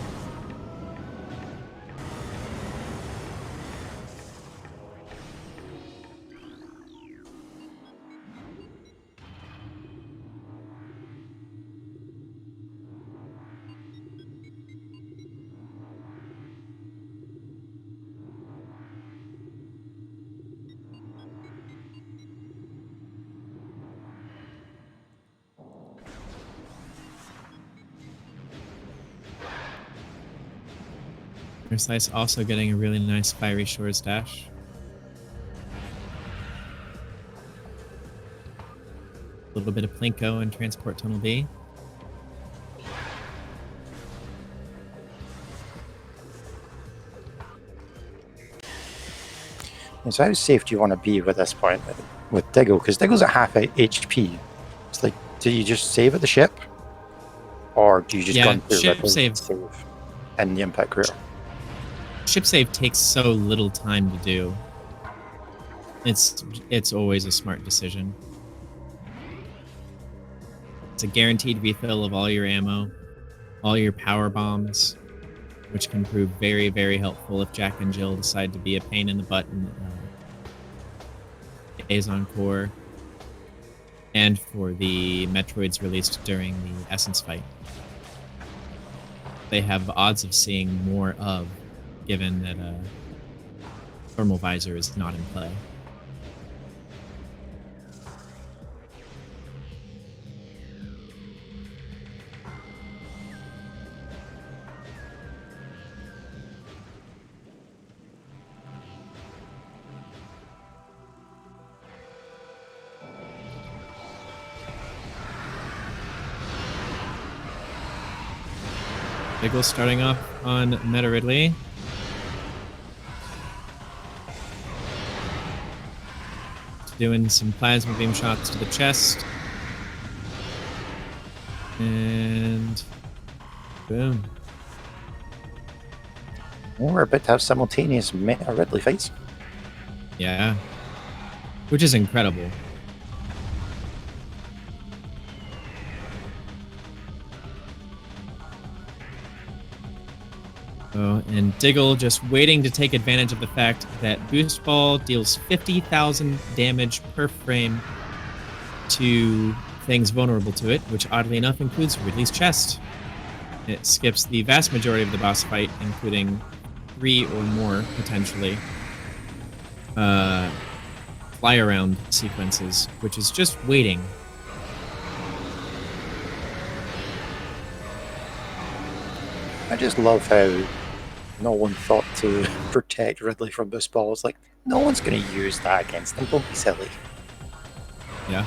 Interslice also getting a really nice Fiery Shores dash. A little bit of Plinko and Transport Tunnel B. And so how safe do you want to be with this point with Diggle? Because Diggle's at half HP. It's like, do you just save at the ship? Or do you just go into ship save in the Impact Crater? Ship save takes so little time to do. It's always a smart decision. It's a guaranteed refill of all your ammo, all your power bombs, which can prove very, very helpful if Jack and Jill decide to be a pain in the butt in Liaison Core, and for the Metroids released during the Essence fight. They have odds of seeing more of, given that thermal visor is not in play. Diggle starting off on Meta Ridley. Doing some plasma beam shots to the chest. And boom. We're about to have simultaneous Meta Ridley fights. Yeah. Which is incredible. Oh, and Diggle just waiting to take advantage of the fact that Boost Ball deals 50,000 damage per frame. to things vulnerable to it, which oddly enough includes Ridley's chest. It skips the vast majority of the boss fight, including 3 or more, potentially, fly-around sequences, which is just waiting. I just love how no one thought to protect Ridley from this ball. It's like, no one's going to use that against him. Don't be silly. Yeah.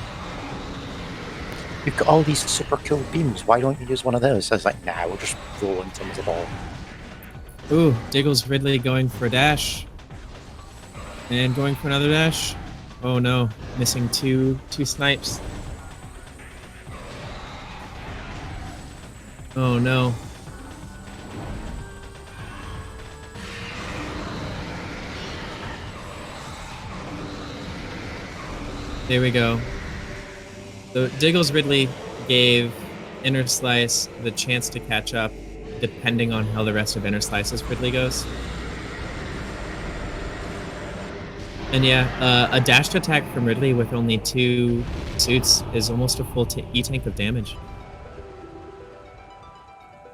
You've got all these super cool beams. Why don't you use one of those? I was like, nah, we'll just roll into him with the ball. Ooh, Diggle's Ridley going for a dash. And going for another dash. Oh no, missing two snipes. Oh no. There we go. So Diggle's Ridley gave Interslice the chance to catch up, depending on how the rest of Interslice's Ridley goes. And yeah, a dashed attack from Ridley with only 2 suits is almost a full E-tank of damage.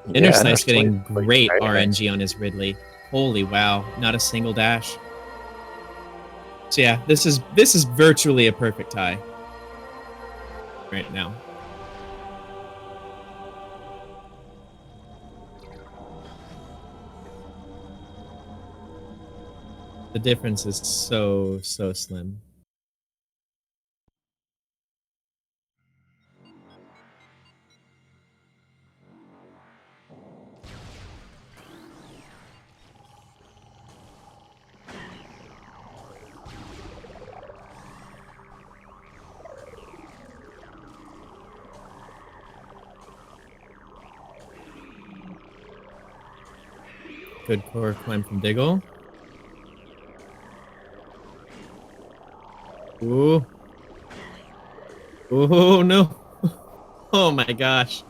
Yeah, Interslice getting like, great right, RNG on his Ridley. Holy wow, not a single dash. So yeah, this is virtually a perfect tie right now. The difference is so slim. Good core climb from Diggle. Ooh. Oh no. Oh my gosh.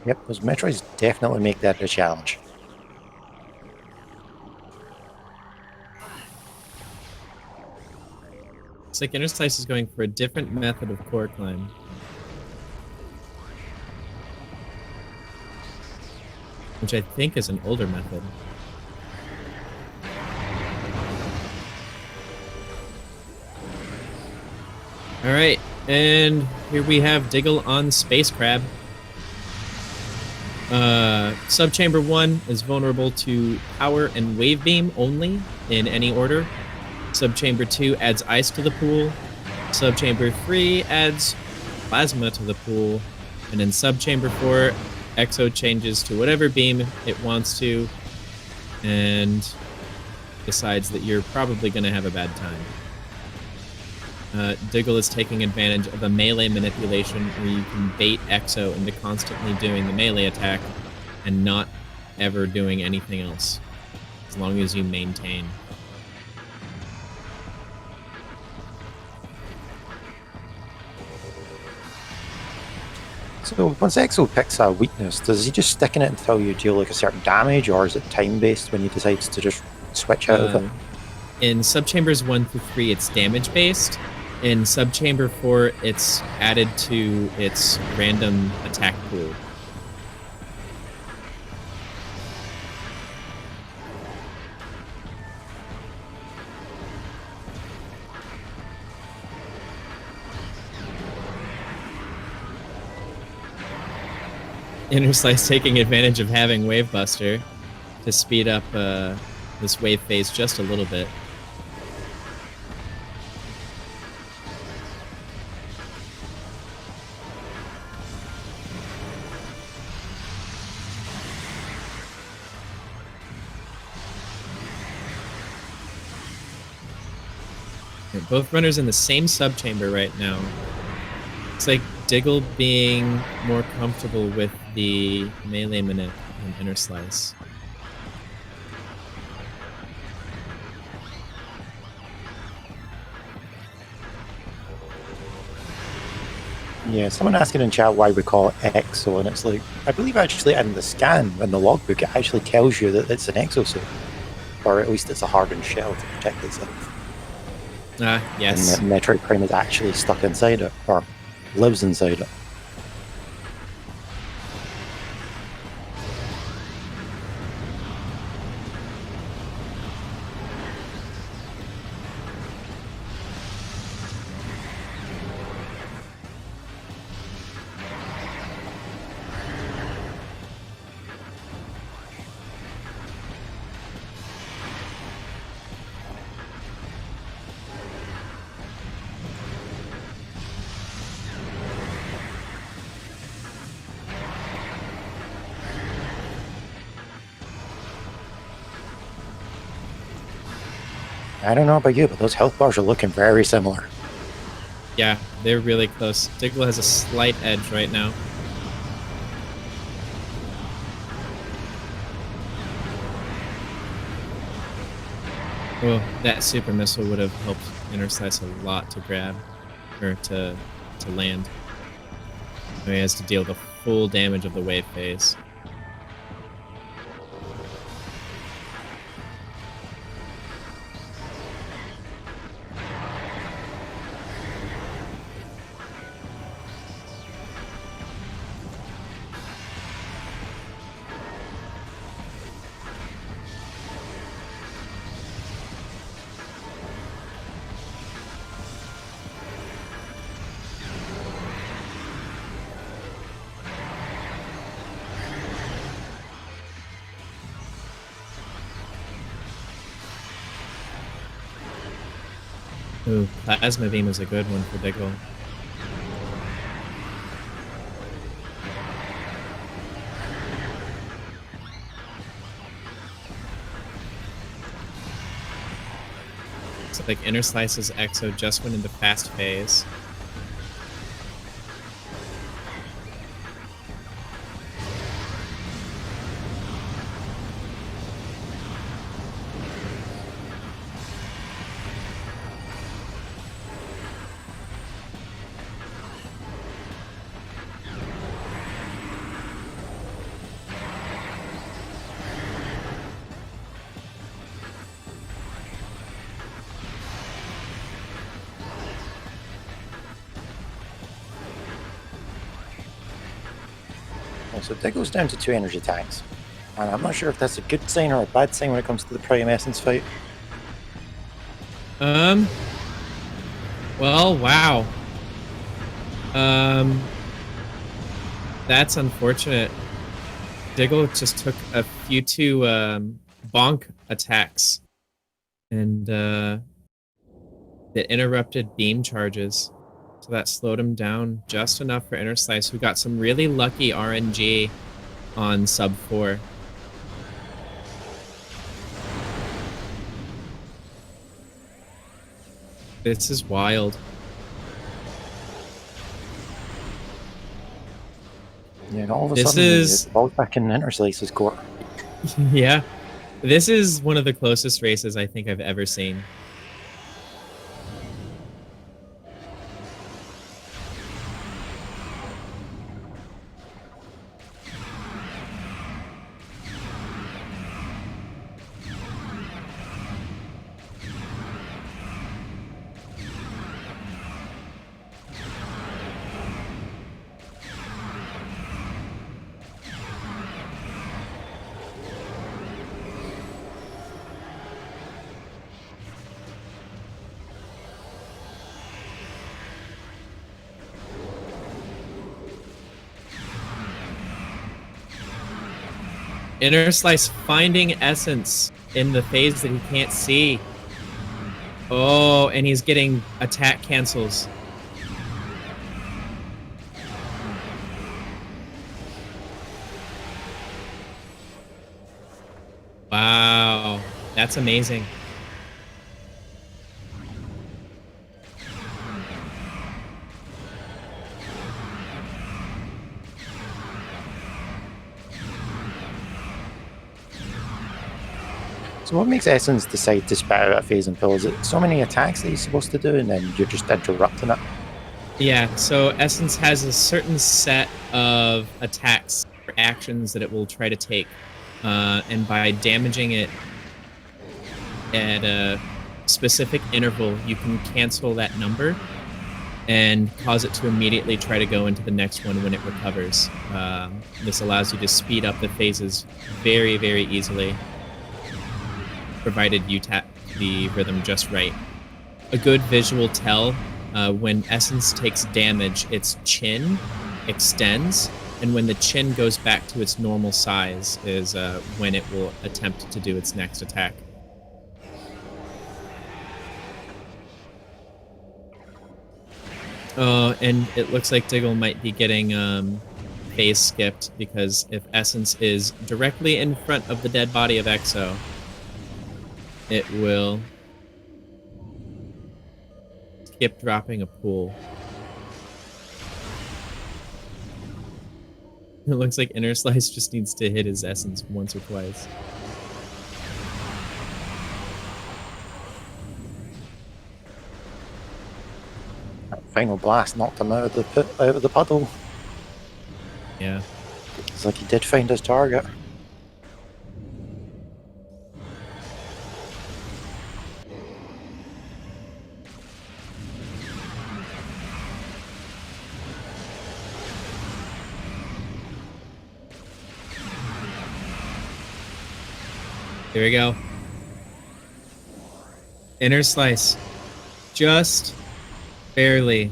Yep, those Metroids definitely make that a challenge. It's like Interslice is going for a different method of core climb. Which I think is an older method. Alright, and here we have Diggle on Space Crab. Subchamber 1 is vulnerable to power and wave beam only, in any order. Subchamber 2 adds ice to the pool. Subchamber 3 adds plasma to the pool. And in Subchamber 4, Exo changes to whatever beam it wants to, and decides that you're probably going to have a bad time. Diggle is taking advantage of a melee manipulation where you can bait Exo into constantly doing the melee attack and not ever doing anything else, as long as you maintain. So once Exo picks a weakness, does he just stick in it until you deal like a certain damage, or is it time-based when he decides to just switch out of it? In Subchambers 1 through 3, it's damage-based. In Subchamber 4, it's added to its random attack pool. Interslice taking advantage of having Wave Buster to speed up this wave phase just a little bit. Both runners in the same subchamber right now. It's like Diggle being more comfortable with the melee manip and Interslice. Yeah, someone asking in chat why we call it Exo, and it's like, I believe actually in the scan, in the logbook, it actually tells you that it's an exosuit. Or at least it's a hardened shell to protect itself. Yes. And Metroid Prime is actually stuck inside it, or lives inside it. I don't know about you, but those health bars are looking very similar. Yeah, they're really close. Diggle has a slight edge right now. Oh, that super missile would have helped Interslice a lot to grab, or to land. He has to deal the full damage of the wave phase. Ooh, Plasma Beam is a good one for Diggle. It's like Interslice's Exo just went into fast phase. So Diggle's down to 2 energy tanks. And I'm not sure if that's a good sign or a bad sign when it comes to the Prime Essence fight. Well, wow. That's unfortunate. Diggle just took a few bonk attacks, and it interrupted beam charges. So that slowed him down just enough for Interslice, who got some really lucky RNG on sub 4. This is wild. Yeah, and all of a This sudden, is... the ball's back in Interslice's court. Yeah. This is one of the closest races I think I've ever seen. Interslice finding essence in the phase that he can't see. Oh, and he's getting attack cancels. Wow, that's amazing. So what makes Essence decide to spat out a phase and pill? Is it so many attacks that he's supposed to do and then you're just interrupting it? Yeah, so Essence has a certain set of attacks or actions that it will try to take. And by damaging it at specific interval, you can cancel that number and cause it to immediately try to go into the next one when it recovers. This allows you to speed up the phases very, very easily, provided you tap the rhythm just right. A good visual tell, when Essence takes damage, its chin extends, and when the chin goes back to its normal size is when it will attempt to do its next attack. Oh, and it looks like Diggle might be getting phase skipped, because if Essence is directly in front of the dead body of Exo, it will skip dropping a pool. It looks like Interslice just needs to hit his Essence once or twice. Final blast knocked him out of the pit, out of the puddle. Yeah. It's like he did find his target. Here we go. Interslice. Just barely.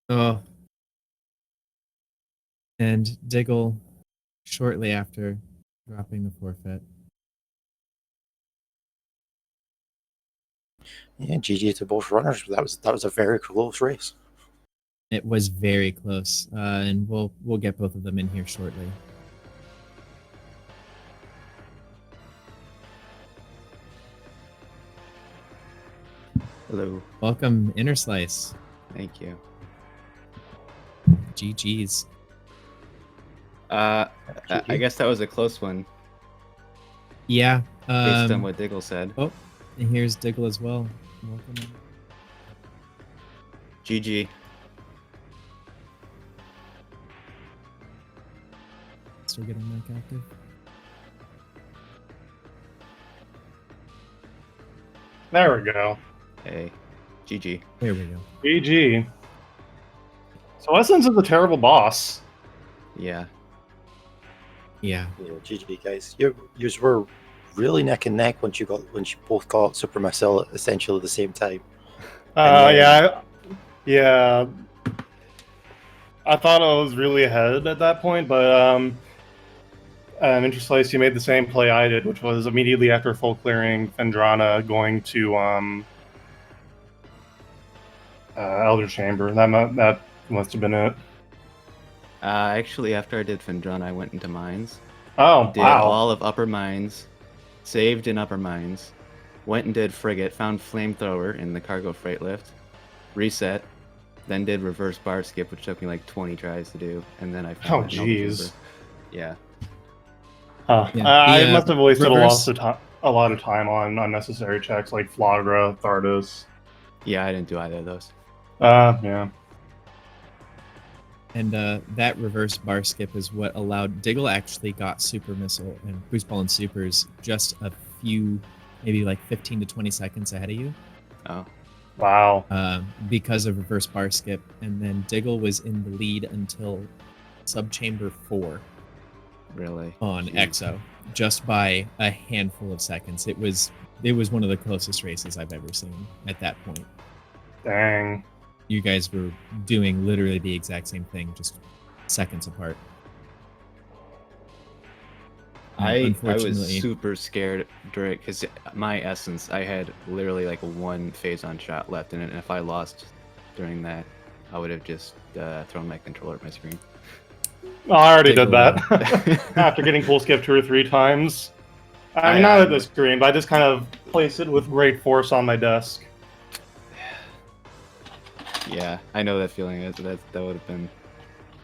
Oh. And Diggle shortly after dropping the forfeit. Yeah, GG to both runners. That was a very close race. It was very close, and we'll get both of them in here shortly. Hello. Welcome, Interslice. Thank you. GG's. I guess that was a close one, Yeah. based on what Diggle said. Oh, and here's Diggle as well. Welcome. GG. Still getting mic active. There we go. Hey. GG. There we go. GG. So Essence is a terrible boss. Yeah. Yeah. Yeah, GG guys. You were really neck and neck when you both got Super Missile at essentially the same time. Yeah. I thought I was really ahead at that point, but Interslice, you made the same play I did, which was immediately after full clearing Fendrana going to Elder Chamber. That must have been it. Actually, after I did Fendrana, I went into Mines. Oh, Did wow. all of Upper Mines. Saved in Upper Mines. Went and did Frigate. Found Flamethrower in the cargo freight lift. Reset. Then did reverse bar skip, which took me like 20 tries to do. And then I found Oh, Elder jeez. Chamber. Yeah. Huh. Yeah. I must have wasted reverse- a lot of time on unnecessary checks like Flagra, Thardus. Yeah, I didn't do either of those. Yeah. And that reverse bar skip is what allowed Diggle actually got Super Missile and Boost Ball and Supers just a few, maybe like 15 to 20 seconds ahead of you. Oh. Wow. Because of reverse bar skip, and then Diggle was in the lead until subchamber 4 Really? on Jeez. Exo, just by a handful of seconds. It was one of the closest races I've ever seen at that point. Dang. You guys were doing literally the exact same thing, just seconds apart. I was super scared during, because my Essence, I had literally like one phase on shot left in it, and if I lost during that, I would have just thrown my controller at my screen. I already did Diggle, that after getting full skip 2 or 3 times. I mean, not at the screen, but I just kind of placed it with great force on my desk. Yeah, I know that feeling. That would have been,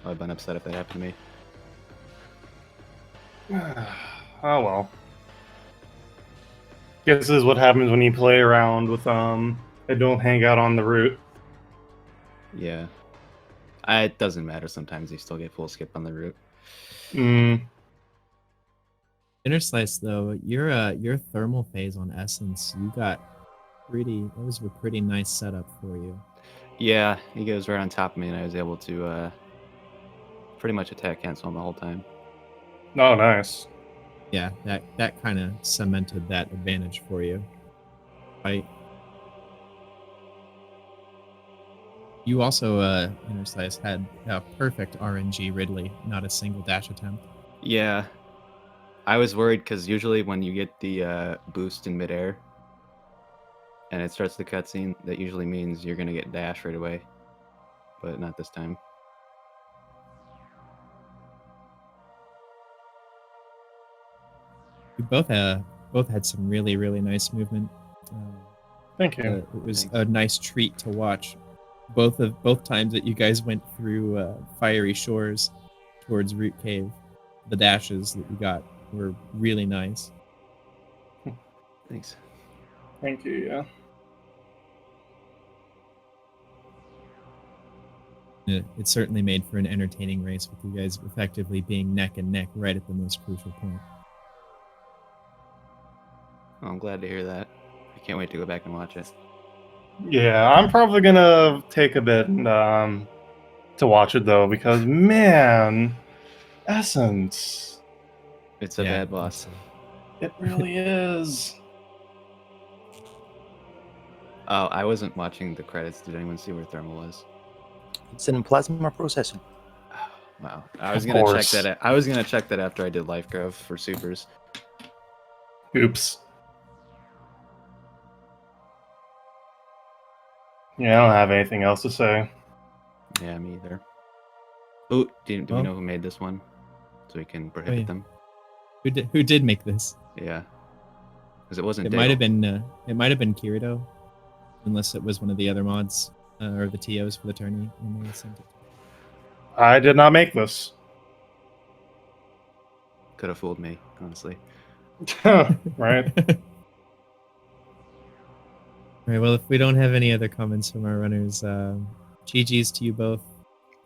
I would have been upset if that happened to me. Oh well. Guess this is what happens when you play around with and don't hang out on the route. Yeah. It doesn't matter. Sometimes you still get full skip on the route. Interslice though, your thermal phase on Essence, you got that was a pretty nice setup for you. Yeah, he goes right on top of me, and I was able to pretty much attack cancel him the whole time. Oh, nice. Yeah, that kind of cemented that advantage for you. Right. You also, Interslice, had a perfect RNG Ridley, not a single dash attempt. Yeah, I was worried because usually when you get the boost in midair and it starts the cutscene, that usually means you're gonna get dash right away, but not this time. You both had some really nice movement. Thank you. It was Thanks. a nice treat to watch. Both times that you guys went through Fiery Shores towards Root Cave, the dashes that you got were really nice. Thanks. Thank you, yeah. It certainly made for an entertaining race with you guys effectively being neck and neck right at the most crucial point. Oh, I'm glad to hear that. I can't wait to go back and watch it. Yeah, I'm probably gonna take a bit to watch it though, because man, Essence. It's a bad boss. It really is. Oh, I wasn't watching the credits. Did anyone see where Thermal was? It's in plasma processing. Wow. I was Of gonna course. check that. I was gonna check that after I did Life Grove for supers. Oops. Yeah, I don't have anything else to say. Yeah, me either. Oh, do we Well- know who made this one? So we can prohibit yeah. them. Who did make this? Yeah. Because it wasn't. It might have been Kirito, unless it was one of the other mods or the TOs for the tourney when they sent it. I did not make this. Could have fooled me, honestly. Right? All right. Well, if we don't have any other comments from our runners, GG's to you both.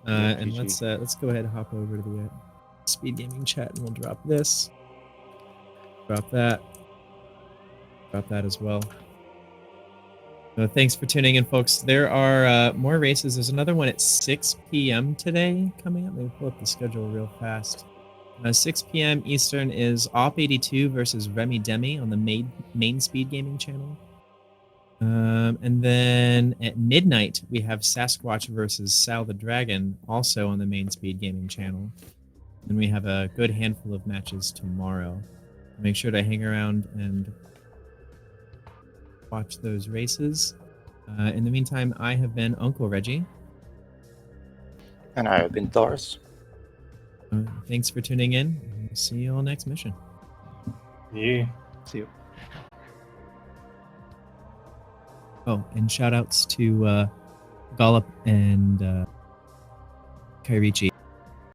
Yeah, And GG. let's go ahead and hop over to the Speed Gaming chat, and we'll drop this, drop that as well. Thanks for tuning in, folks. There are more races. There's another one at 6 p.m. today coming up. Let me pull up the schedule real fast. 6 p.m. Eastern is Op82 versus Remy Demi on the main Speed Gaming channel. And then at midnight, we have Sasquatch versus Sal the Dragon, also on the main Speed Gaming channel. And we have a good handful of matches tomorrow. Make sure to hang around and watch those races. In the meantime, I have been Uncle Reggie. And I have been Doris. Thanks for tuning in. We'll see you all next mission. Yeah. See you. Oh, and shout outs to Gollop and Kairichi.